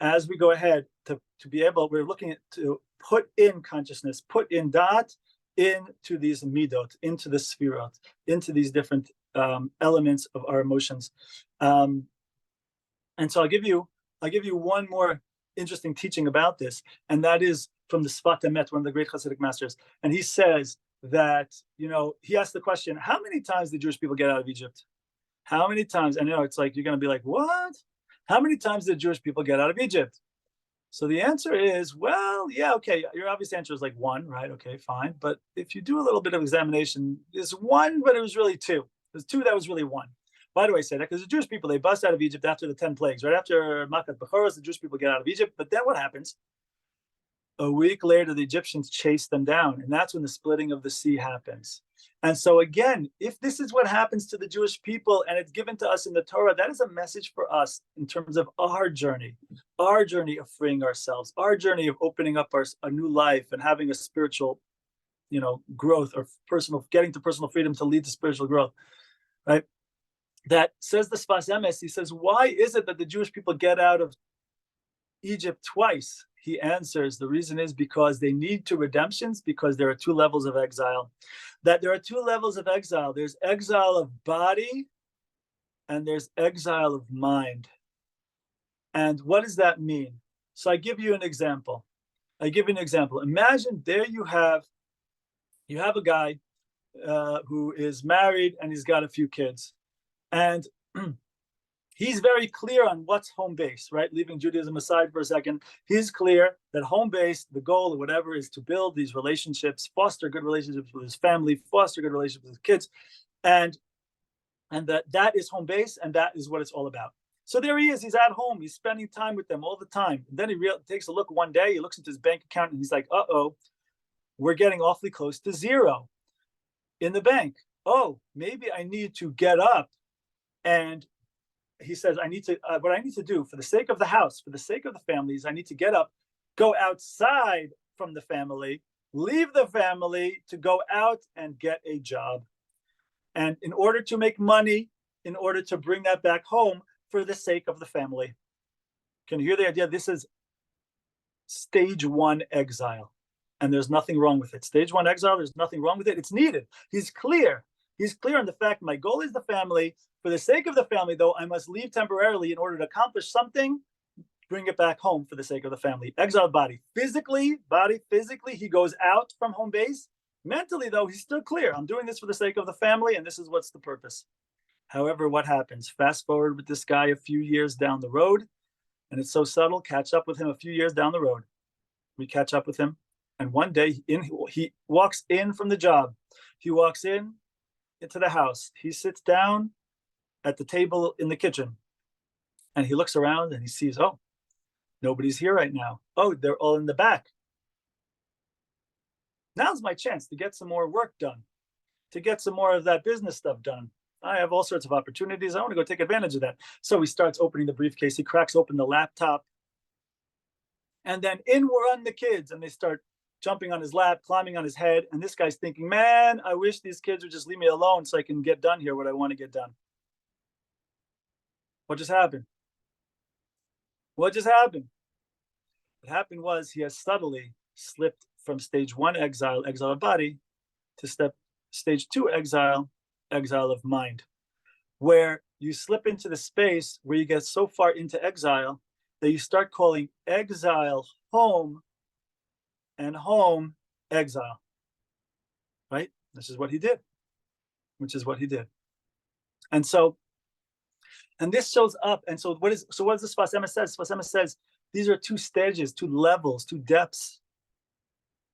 as we go ahead to be able. We're looking to put in consciousness, put in dot into these Middot, into the Sfirot, into these different elements of our emotions. And so I'll give you I'll give you one more interesting teaching about this, and that is from the Sfat Emet, one of the great Hasidic masters. And he says that, he asked the question, how many times did Jewish people get out of Egypt? How many times? And it's like, you're going to be like, what? How many times did Jewish people get out of Egypt? So the answer is, well, yeah, okay. Your obvious answer is like one, right? Okay, fine. But if you do a little bit of examination, it's one, but it was really two. There's two that was really one. Why do I say that? Because the Jewish people, they bust out of Egypt after the 10 plagues. Right after Makat Bechoros, the Jewish people get out of Egypt. But then what happens? A week later, the Egyptians chase them down. And that's when the splitting of the sea happens. And so again, if this is what happens to the Jewish people and it's given to us in the Torah, that is a message for us in terms of our journey of freeing ourselves, our journey of opening up a new life and having a spiritual, growth, or getting to personal freedom to lead to spiritual growth, right? That says the Sfas Emes, he says, why is it that the Jewish people get out of Egypt twice? He answers, the reason is because they need two redemptions, because there are two levels of exile. That there are two levels of exile. There's exile of body and there's exile of mind. And what does that mean? So I give you an example. Imagine there you have a guy who is married and he's got a few kids. And he's very clear on what's home base, right? Leaving Judaism aside for a second, he's clear that home base, the goal or whatever, is to build these relationships, foster good relationships with his family, foster good relationships with his kids, and that is home base, and that is what it's all about. So there he is, he's at home, he's spending time with them all the time. And then he takes a look one day, he looks into his bank account, and he's like, uh-oh, we're getting awfully close to zero in the bank. Oh, maybe I need to get up. And he says, what I need to do for the sake of the house, for the sake of the families, I need to get up, go outside from the family, leave the family to go out and get a job. And in order to make money, in order to bring that back home for the sake of the family. Can you hear the idea? This is stage one exile. And there's nothing wrong with it. Stage one exile, there's nothing wrong with it. It's needed. He's clear. He's clear on the fact my goal is the family. For the sake of the family, though, I must leave temporarily in order to accomplish something, bring it back home for the sake of the family. Exiled body, physically, he goes out from home base. Mentally, though, he's still clear. I'm doing this for the sake of the family, and this is what's the purpose. However, what happens? Fast forward with this guy a few years down the road, and it's so subtle, catch up with him a few years down the road. We catch up with him, and one day he walks in from the job. He walks into the house. He sits down at the table in the kitchen, and he looks around and he sees, oh, nobody's here right now. Oh, they're all in the back. Now's my chance to get some more work done, to get some more of that business stuff done. I have all sorts of opportunities. I want to go take advantage of that. So he starts opening the briefcase. He cracks open the laptop, and then in run the kids, and they start jumping on his lap, climbing on his head. And this guy's thinking, man, I wish these kids would just leave me alone so I can get done here what I want to get done. What just happened? What happened was he has subtly slipped from stage one exile of body, to stage two exile of mind, where you slip into the space where you get so far into exile that you start calling exile home and home exile, right? Which is what he did. And this shows up. And so what does the Sfas Emes says? Sfas Emes says these are two stages, two levels, two depths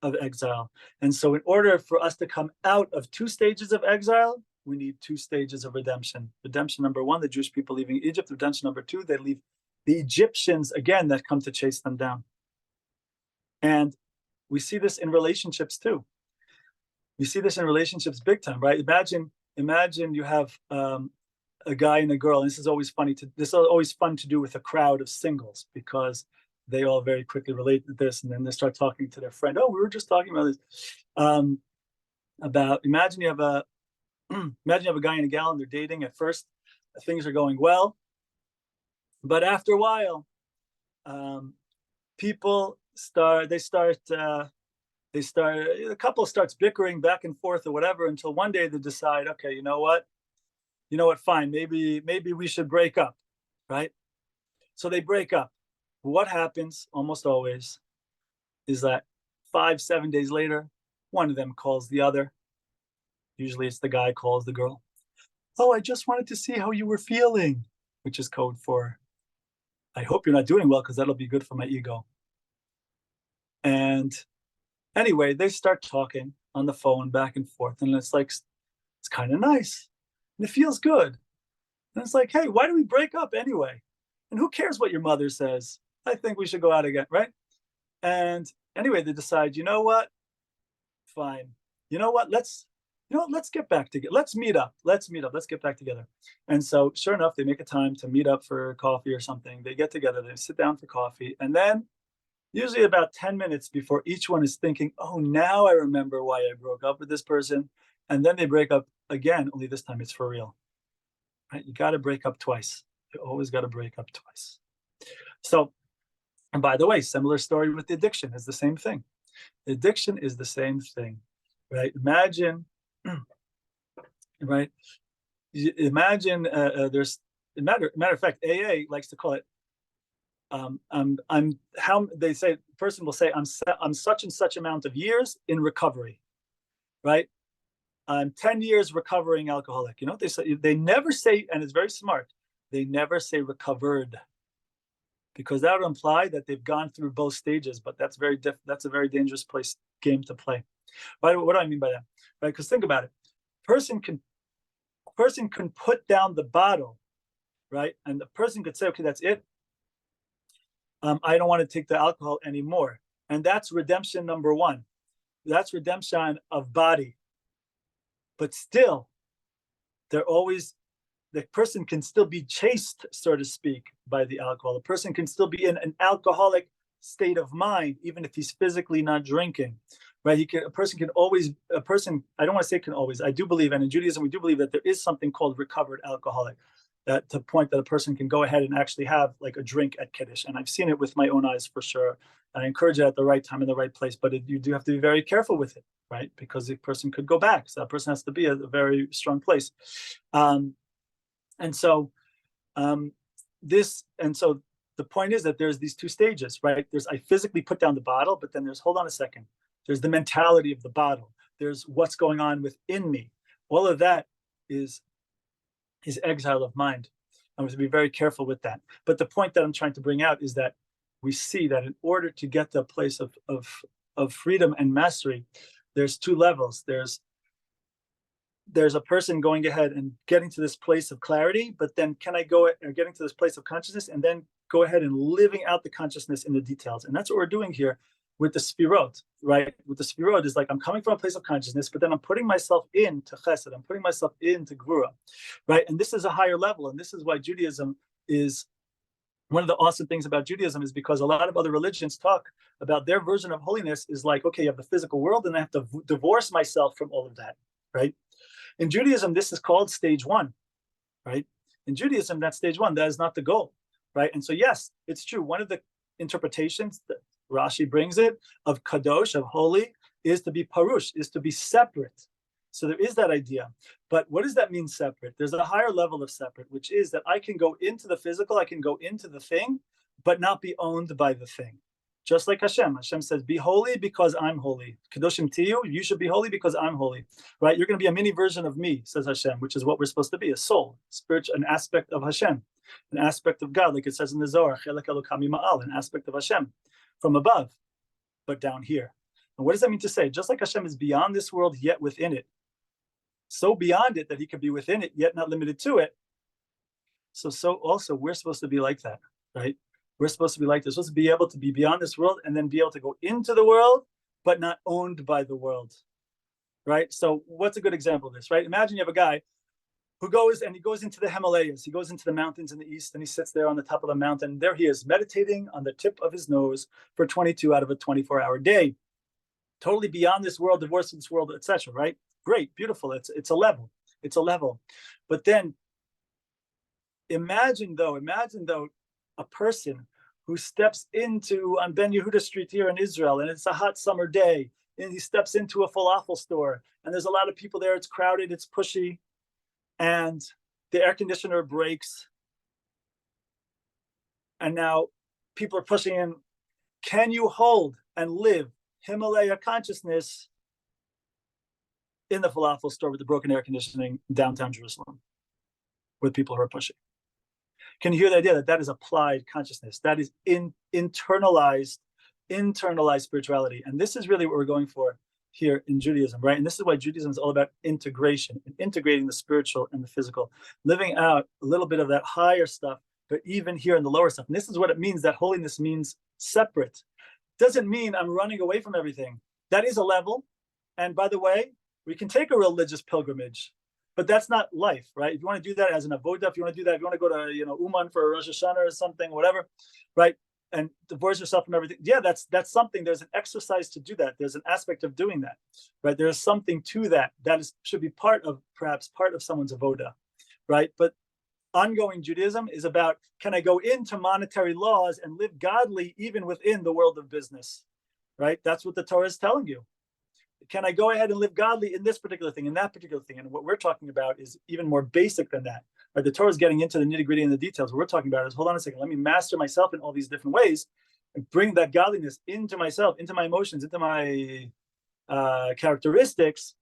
of exile. And so in order for us to come out of two stages of exile, we need two stages of redemption. Redemption number one, the Jewish people leaving Egypt. Redemption number two, they leave the Egyptians again that come to chase them down. And we see this in relationships too. We see this in relationships big time, right? Imagine you have a guy and a girl, and this is always fun to do with a crowd of singles, because they all very quickly relate to this, and then they start talking to their friend. Oh, we were just talking about this. Imagine you have a guy and a gal, and they're dating. At first, things are going well, but after a while, a couple starts bickering back and forth or whatever, until one day they decide, okay, you know what, fine, maybe we should break up, right? So they break up. what happens almost always is that 5, 7 days later, one of them calls the other. Usually it's the guy calls the girl. Oh, I just wanted to see how you were feeling, which is code for, I hope you're not doing well because that'll be good for my ego. And anyway, they start talking on the phone back and forth. And it's like, it's kind of nice. And it feels good. And it's like, hey, why do we break up anyway? And who cares what your mother says? I think we should go out again, right? And anyway, they decide, you know what? Fine. You know what? Let's get back together. Let's meet up. Let's get back together. And so sure enough, they make a time to meet up for coffee or something. They get together, they sit down for coffee. And then usually about 10 minutes before each one is thinking, oh, now I remember why I broke up with this person. And then they break up again, only this time it's for real. Right? You got to break up twice. You always got to break up twice. So, and by the way, similar story with the addiction is the same thing. The addiction is the same thing, right? Imagine, right? Imagine there's matter of fact, AA likes to call it. I'm how they say. The person will say, I'm such and such amount of years in recovery, right? I'm 10 years recovering alcoholic. You know what they say? They never say, and it's very smart. They never say recovered, because that would imply that they've gone through both stages. But that's that's a very dangerous game to play. What do I mean by that? Right? Because think about it. Person can put down the bottle, right? And the person could say, okay, that's it. I don't want to take the alcohol anymore. And that's redemption number one. That's redemption of body. But still, the person can still be chased, so to speak, by the alcohol. The person can still be in an alcoholic state of mind, even if he's physically not drinking, right? A person, I don't want to say can always, I do believe, and in Judaism, we do believe that there is something called recovered alcoholic, that to the point that a person can go ahead and actually have like a drink at Kiddush. And I've seen it with my own eyes for sure. And I encourage it at the right time in the right place, but you do have to be very careful with it, right? Because the person could go back. So that person has to be at a very strong place. And so the point is that there's these two stages, right? There's, I physically put down the bottle, but then there's, hold on a second. There's the mentality of the bottle. There's what's going on within me. All of that is exile of mind. I have to be very careful with that. But the point that I'm trying to bring out is that we see that in order to get to a place of freedom and mastery, there's two levels. There's a person going ahead and getting to this place of clarity, but then can I go and getting to this place of consciousness and then go ahead and living out the consciousness in the details. And that's what we're doing here with the Sfirot, right? With the Sfirot is like, I'm coming from a place of consciousness, but then I'm putting myself into Chesed, I'm putting myself into Gvura, right? And this is a higher level. And this is why Judaism is, one of the awesome things about Judaism is because a lot of other religions talk about their version of holiness is like, okay, you have the physical world and I have to divorce myself from all of that, right? In Judaism, this is called stage one, right? In Judaism, that's stage one. That is not the goal, right? And so, yes, it's true. One of the interpretations that Rashi brings it of kadosh, of holy, is to be parush, is to be separate. So there is that idea. But what does that mean, separate? There's a higher level of separate, which is that I can go into the physical, I can go into the thing, but not be owned by the thing. Just like Hashem. Hashem says, be holy because I'm holy. Kedoshim tiyu, you should be holy because I'm holy. Right? You're going to be a mini version of me, says Hashem, which is what we're supposed to be, a soul, spiritual, an aspect of Hashem, an aspect of God, like it says in the Zohar, chelek elokam ma'al, an aspect of Hashem from above, but down here. And what does that mean to say? Just like Hashem is beyond this world, yet within it, so beyond it that he could be within it, yet not limited to it. So also we're supposed to be like that, right? We're supposed to be like this. We're supposed to be able to be beyond this world and then be able to go into the world, but not owned by the world, right? So what's a good example of this, right? Imagine you have a guy who goes into the Himalayas. He goes into the mountains in the east and he sits there on the top of the mountain. There he is meditating on the tip of his nose for 22 out of a 24-hour day. Totally beyond this world, divorced from this world, etc. Right? Great, beautiful. It's a level. It's a level. But then imagine though a person who steps on Ben Yehuda Street here in Israel, and it's a hot summer day, and he steps into a falafel store, and there's a lot of people there. It's crowded, it's pushy, and the air conditioner breaks. And now people are pushing in, can you hold and live Himalaya consciousness in the falafel store with the broken air conditioning in downtown Jerusalem with people who are pushing? Can you hear the idea that that is applied consciousness? That is internalized spirituality. And this is really what we're going for here in Judaism, right? And this is why Judaism is all about integration and integrating the spiritual and the physical, living out a little bit of that higher stuff, but even here in the lower stuff. And this is what it means, that holiness means separate. Doesn't mean I'm running away from everything. That is a level. And by the way, we can take a religious pilgrimage, but that's not life, right? If you want to do that as an avoda, if you want to do that, if you want to go to, Uman for a Rosh Hashanah or something, whatever, right? And divorce yourself from everything. Yeah, that's something. There's an exercise to do that. There's an aspect of doing that, right? There is something to that should be perhaps part of someone's avoda, right? But ongoing Judaism is about, can I go into monetary laws and live godly even within the world of business, right? That's what the Torah is telling you. Can I go ahead and live godly in this particular thing, in that particular thing? And what we're talking about is even more basic than that. Right? The Torah is getting into the nitty-gritty and the details. What we're talking about is, hold on a second, let me master myself in all these different ways and bring that godliness into myself, into my emotions, into my characteristics.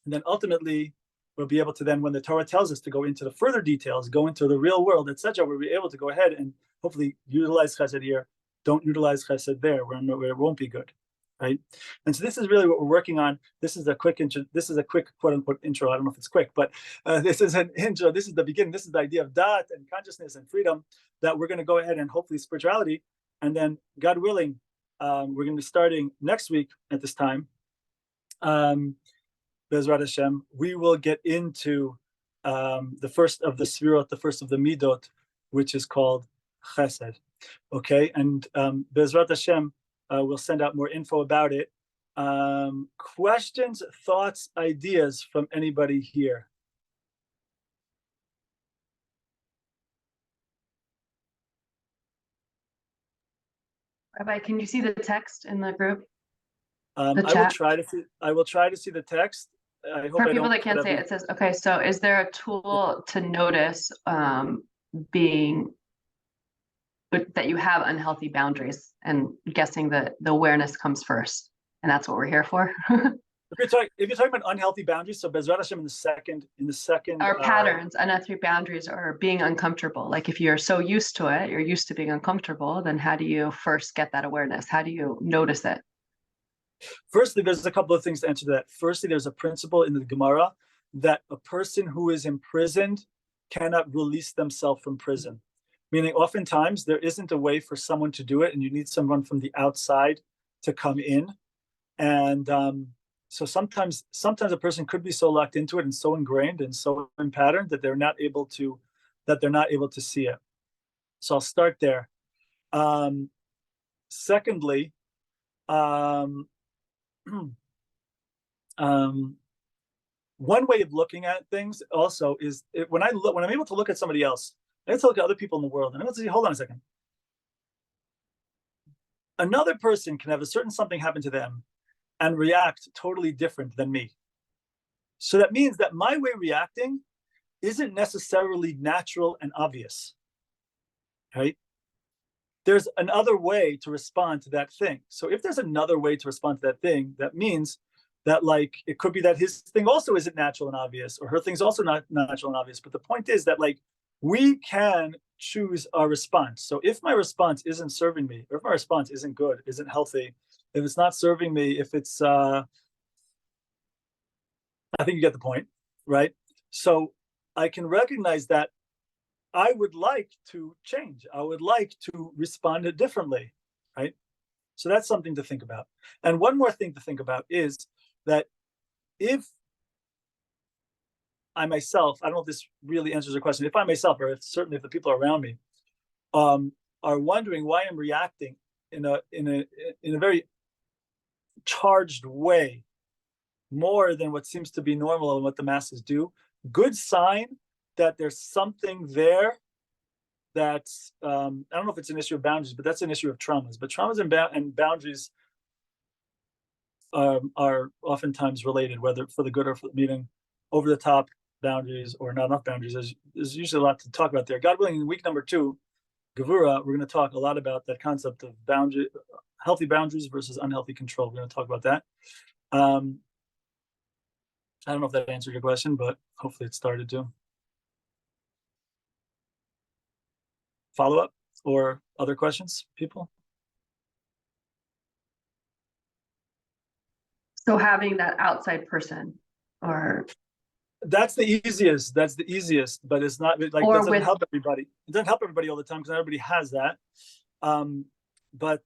And then ultimately, we'll be able to then, when the Torah tells us to go into the further details, go into the real world, etc., we'll be able to go ahead and hopefully utilize chesed here, don't utilize chesed there, where it won't be good. Right, and so this is really what we're working on. This is a quick intro. This is a quick quote unquote intro. I don't know if it's quick, but this is an intro. This is the beginning. This is the idea of da'at and consciousness and freedom that we're going to go ahead and hopefully spirituality, and then God willing, we're going to be starting next week at this time. Bezrat Hashem, we will get into the first of the Sfirot, the first of the Middot, which is called Chesed. Okay, and Bezrat Hashem. We'll send out more info about it. Questions, thoughts, ideas from anybody here? Rabbi, can you see the text in the group? I will try to see the text. I hope for people that can't say it says, okay, so is there a tool to notice being that you have unhealthy boundaries, and guessing that the awareness comes first, and that's what we're here for? If you're talking about unhealthy boundaries, so Bezrat Hashem in the second or patterns, unhealthy boundaries, or being uncomfortable. Like if you're so used to it, you're used to being uncomfortable, then how do you first get that awareness? How do you notice it? Firstly, there's a couple of things to answer to that. Firstly, there's a principle in the Gemara that a person who is imprisoned cannot release themselves from prison. Meaning oftentimes there isn't a way for someone to do it, and you need someone from the outside to come in. And so sometimes a person could be so locked into it and so ingrained and so in pattern that they're not able to see it. So I'll start there. Secondly, one way of looking at things also is when I'm able to look at somebody else, I have to look at other people in the world, and I'm able to say, hold on a second. Another person can have a certain something happen to them and react totally different than me. So that means that my way of reacting isn't necessarily natural and obvious, right? There's another way to respond to that thing. So if there's another way to respond to that thing, that means that, like, it could be that his thing also isn't natural and obvious, or her thing's also not natural and obvious. But the point is that, like, we can choose our response. So if my response isn't serving me, or if my response isn't good, isn't healthy, if it's not serving me, if it's, I think you get the point, right? So I can recognize that I would like to change. I would like to respond differently, right? So that's something to think about. And one more thing to think about is that if I myself, I don't know if this really answers your question, if I myself, or certainly if the people around me are wondering why I'm reacting in a very charged way, more than what seems to be normal and what the masses do, good sign that there's something there that's, I don't know if it's an issue of boundaries, but that's an issue of traumas. But traumas and boundaries are oftentimes related, whether for the good or for meaning over the top boundaries or not enough boundaries. There's usually a lot to talk about there. God willing, in week number 2, Gevura, we're going to talk a lot about that concept of healthy boundaries versus unhealthy control. We're going to talk about that. I don't know if that answered your question, but hopefully it started to. Follow up or other questions, people? So having that outside person, or That's the easiest. That's the easiest, but it's not like or doesn't with help everybody. It doesn't help everybody all the time because not everybody has that. But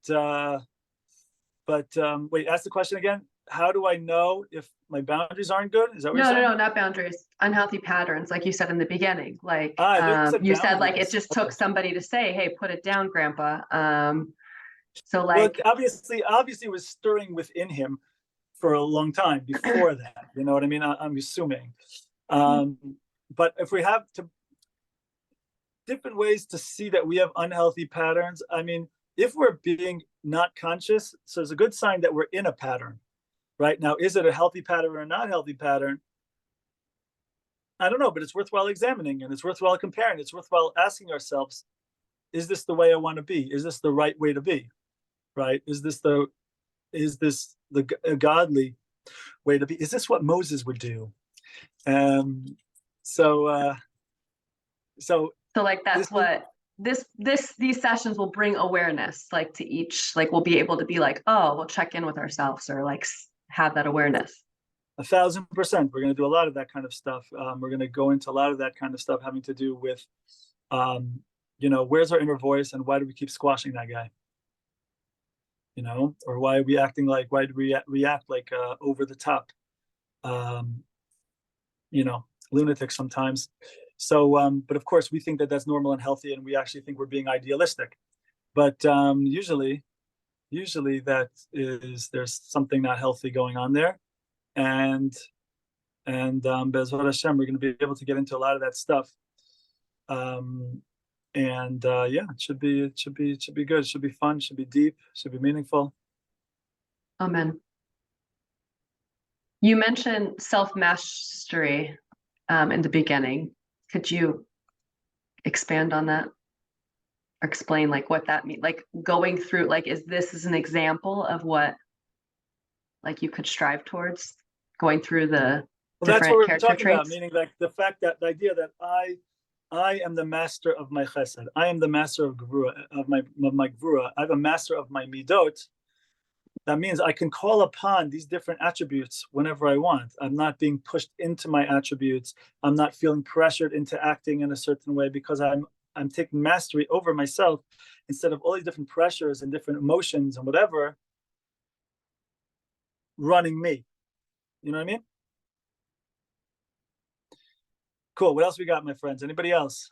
wait, ask the question again. How do I know if my boundaries aren't good? Is that what you're saying? no, not boundaries, unhealthy patterns, like you said in the beginning. Like I said you said, like it boundaries. just Okay. took somebody to say, "Hey, put it down, Grandpa." So Well, like, obviously, it was stirring within him for a long time before that. You know what I mean? I'm assuming. But if we have different ways to see that we have unhealthy patterns, I mean, if we're being not conscious, so it's a good sign that we're in a pattern. Right now, is it a healthy pattern or a not healthy pattern? I don't know, but it's worthwhile examining, and it's worthwhile comparing. It's worthwhile asking ourselves, is this the way I want to be? Is this the right way to be? Right? Is this the godly way to be? Is this what Moses would do? So like that's what these sessions will bring awareness, like to each, like we'll be able to be like, oh, we'll check in with ourselves, or like have that awareness. 1,000%. We're going to do a lot of that kind of stuff. We're going to go into a lot of that kind of stuff having to do with, where's our inner voice and why do we keep squashing that guy? Or why do we react like over the top, lunatics sometimes. So, but of course we think that that's normal and healthy, and we actually think we're being idealistic. But usually that is, there's something not healthy going on there. And Bezrat Hashem, we're going to be able to get into a lot of that stuff. Yeah, it should be good. It should be fun. It should be deep. It should be meaningful. Amen. You mentioned self-mastery in the beginning. Could you expand on that? Or explain like what that means? Like going through, like, is this an example of what like you could strive towards, going through the that's what we're talking traits? about, meaning like the fact that the idea that I am the master of my chesed. I am the master of gevura, of my gevura. I have a master of my midot. That means I can call upon these different attributes whenever I want. I'm not being pushed into my attributes. I'm not feeling pressured into acting in a certain way because I'm taking mastery over myself instead of all these different pressures and different emotions and whatever running me. You know what I mean? Cool. What else we got, my friends? Anybody else?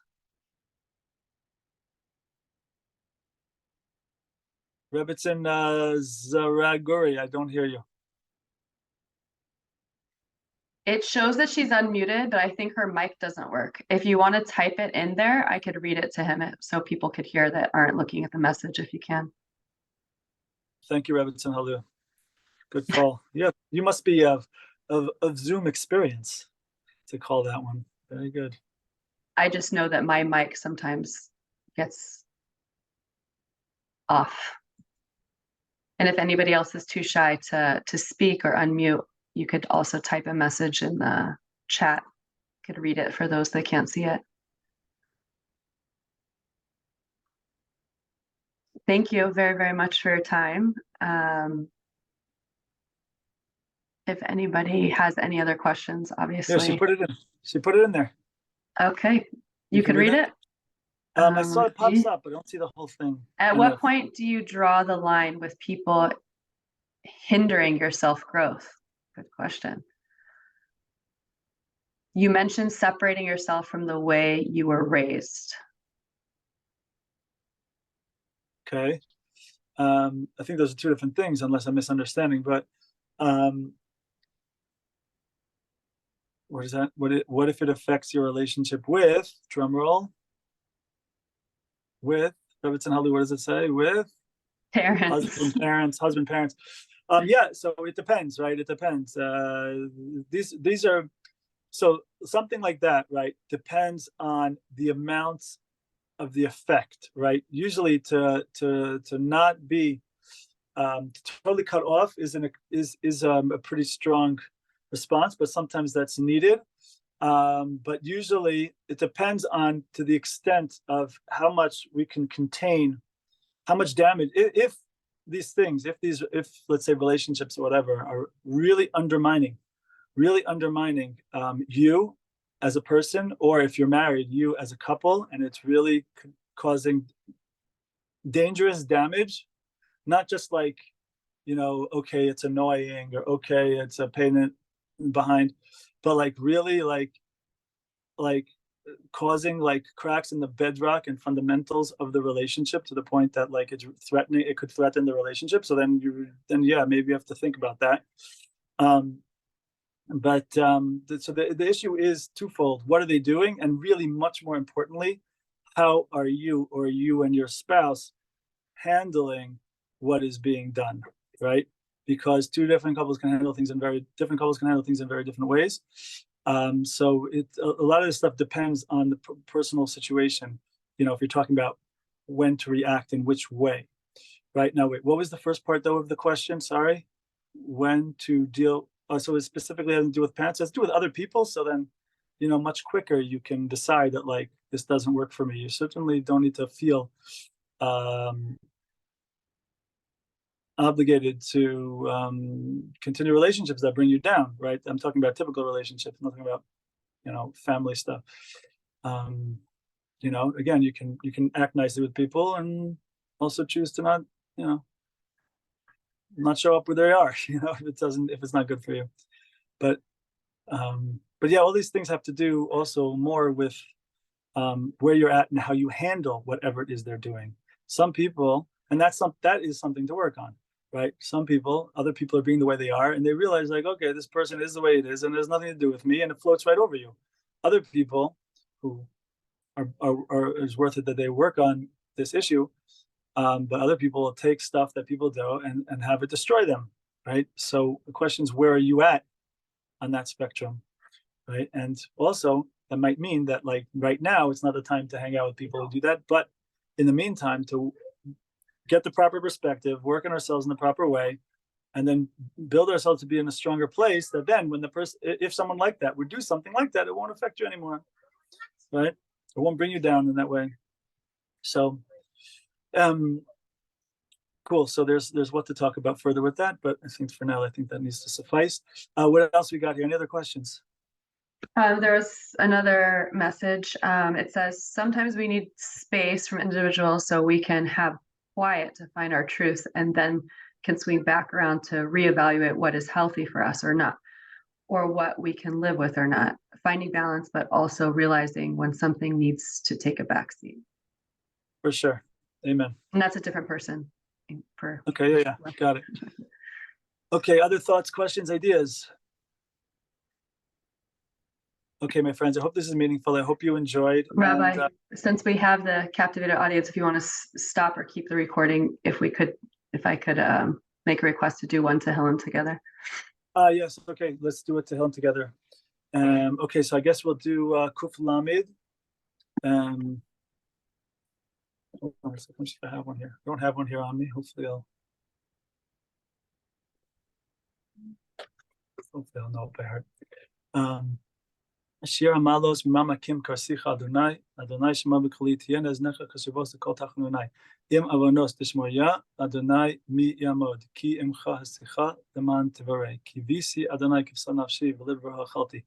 Rebbitzin Zaraguri, I don't hear you. It shows that she's unmuted, but I think her mic doesn't work. If you want to type it in there, I could read it to him so people could hear that aren't looking at the message if you can. Thank you, Rebbitzin Halu. Good call. Yeah, you must be of Zoom experience to call that one. Very good. I just know that my mic sometimes gets off. And if anybody else is too shy to speak or unmute, you could also type a message in the chat. I could read it for those that can't see it. Thank you very, very much for your time. If anybody has any other questions, obviously. Yeah, she put it in. She put it in there. Okay. You could read it? I saw it pops up, but I don't see the whole thing. At what point do you draw the line with people hindering your self-growth? Good question. You mentioned separating yourself from the way you were raised. Okay. I think those are two different things, unless I'm misunderstanding. But what is that? What if it affects your relationship with, drum roll, with Rebbitzin Halu? What does it say? With parents. Husband, parents. Yeah. So it depends, right? It depends. These are, so something like that, right? Depends on the amounts the effect, right? Usually to not be totally cut off is a pretty strong response, but sometimes that's needed. But usually it depends on to the extent of how much we can contain, how much damage. If these things, if let's say relationships or whatever are really undermining you as a person, or if you're married, you as a couple, and it's really causing dangerous damage, not just like, okay, it's annoying, or okay, it's a pain behind, but like really like causing like cracks in the bedrock and fundamentals of the relationship to the point that like it could threaten the relationship. So then yeah, maybe you have to think about that. So the issue is twofold. What are they doing? And really, much more importantly, how are you, or you and your spouse, handling what is being done, right? Because two different couples can handle things in very different ways. So a lot of this stuff depends on the personal situation. If you're talking about when to react in which way, right? Now, wait, what was the first part though of the question? Sorry. When to deal. So it specifically has to do with parents. It has to do with other people. So then, much quicker you can decide that like this doesn't work for me. You certainly don't need to feel obligated to continue relationships that bring you down, right? I'm talking about typical relationships, nothing about family stuff. Again, you can act nicely with people and also choose to not show up where they are, if it's not good for you. But yeah, all these things have to do also more with where you're at and how you handle whatever it is they're doing. Some people, and that is something to work on, right? Other people are being the way they are, and they realize like, okay, this person is the way it is, and there's nothing to do with me, and it floats right over you. Other people who are is worth it that they work on this issue, but other people will take stuff that people do and have it destroy them, right? So the question is, where are you at on that spectrum, right? And also that might mean that like right now it's not the time to hang out with people who do that, but in the meantime, to get the proper perspective, work on ourselves in the proper way, and then build ourselves to be in a stronger place, that then when if someone like that would do something like that, it won't affect you anymore, right? It won't bring you down in that way. So cool. So there's what to talk about further with that, but I think for now, I think that needs to suffice. What else we got here? Any other questions? There was another message. It says, sometimes we need space from individuals so we can have quiet to find our truth, and then can swing back around to reevaluate what is healthy for us or not, or what we can live with or not. Finding balance, but also realizing when something needs to take a backseat. For sure. Amen. And that's a different person. Okay, yeah, got it. Okay, other thoughts, questions, ideas? Okay, my friends, I hope this is meaningful. I hope you enjoyed. Rabbi, since we have the captivated audience, if you want to stop or keep the recording, if I could make a request to do one Tehillim together. Yes, okay, let's do it Tehillim together. Okay, so I guess we'll do Kuf Lamed. Hold on a second, if I have one here. I don't have one here on me. Hopefully I'll know it by heart. Shir Amalos Mama Kim Karsicha Adonai Shema B'Koli Tien Eznecha Kashavos Kol Tachnunai Im Avonos Tishmoya Adonai Mi Yamod Ki Imcha Hasicha Deman Tivarei Ki Visi Adonai Kivsa Nafshi V'Livra Hachalti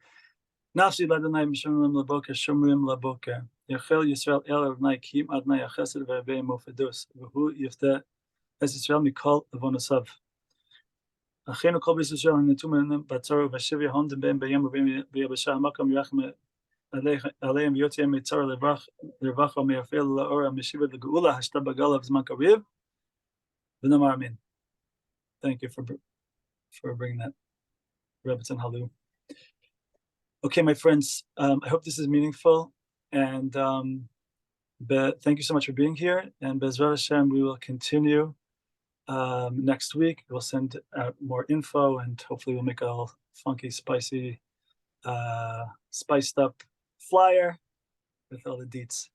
Nafshi L'Adonai Mishomrim Laboker Shomrim Laboker Yachel Yisrael El Adonai Kim Adonai Achesed V'Avei Mofedus V'Hu Yifteh Es Yisrael Mikol Avonosav אחינו כל בית ישראל הנטו מהם בצר ובשב יהונתם בהם בים ובים ביבשה המקום ירחם עליהם ויוצא מצר לרווחה ומייפה לאור המשיבה לגאולה השתה בגלה בזמן קריב ונאמר אמן. Thank you for bringing that, Rebbetzin Halu. Okay, my friends, I hope this is meaningful, and thank you so much for being here, and Bezrat Hashem, we will continue next week. We'll send out more info, and hopefully we'll make a funky, spicy, spiced up flyer with all the deets.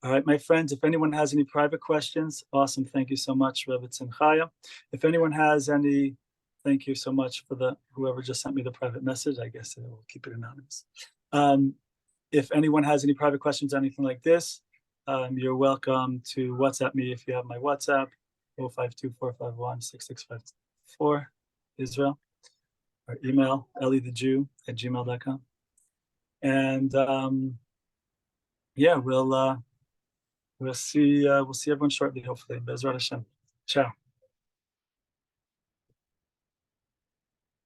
All right, my friends, if anyone has any private questions, awesome. Thank you so much, Rebbe Tzimchaya. If anyone has any, thank you so much for whoever just sent me the private message. I guess I will keep it anonymous. If anyone has any private questions, anything like this, you're welcome to WhatsApp me if you have my WhatsApp, 052-451-6654, Israel, or email eliethejew@gmail.com. And yeah, we'll see everyone shortly, hopefully. Bezrat Hashem. Ciao.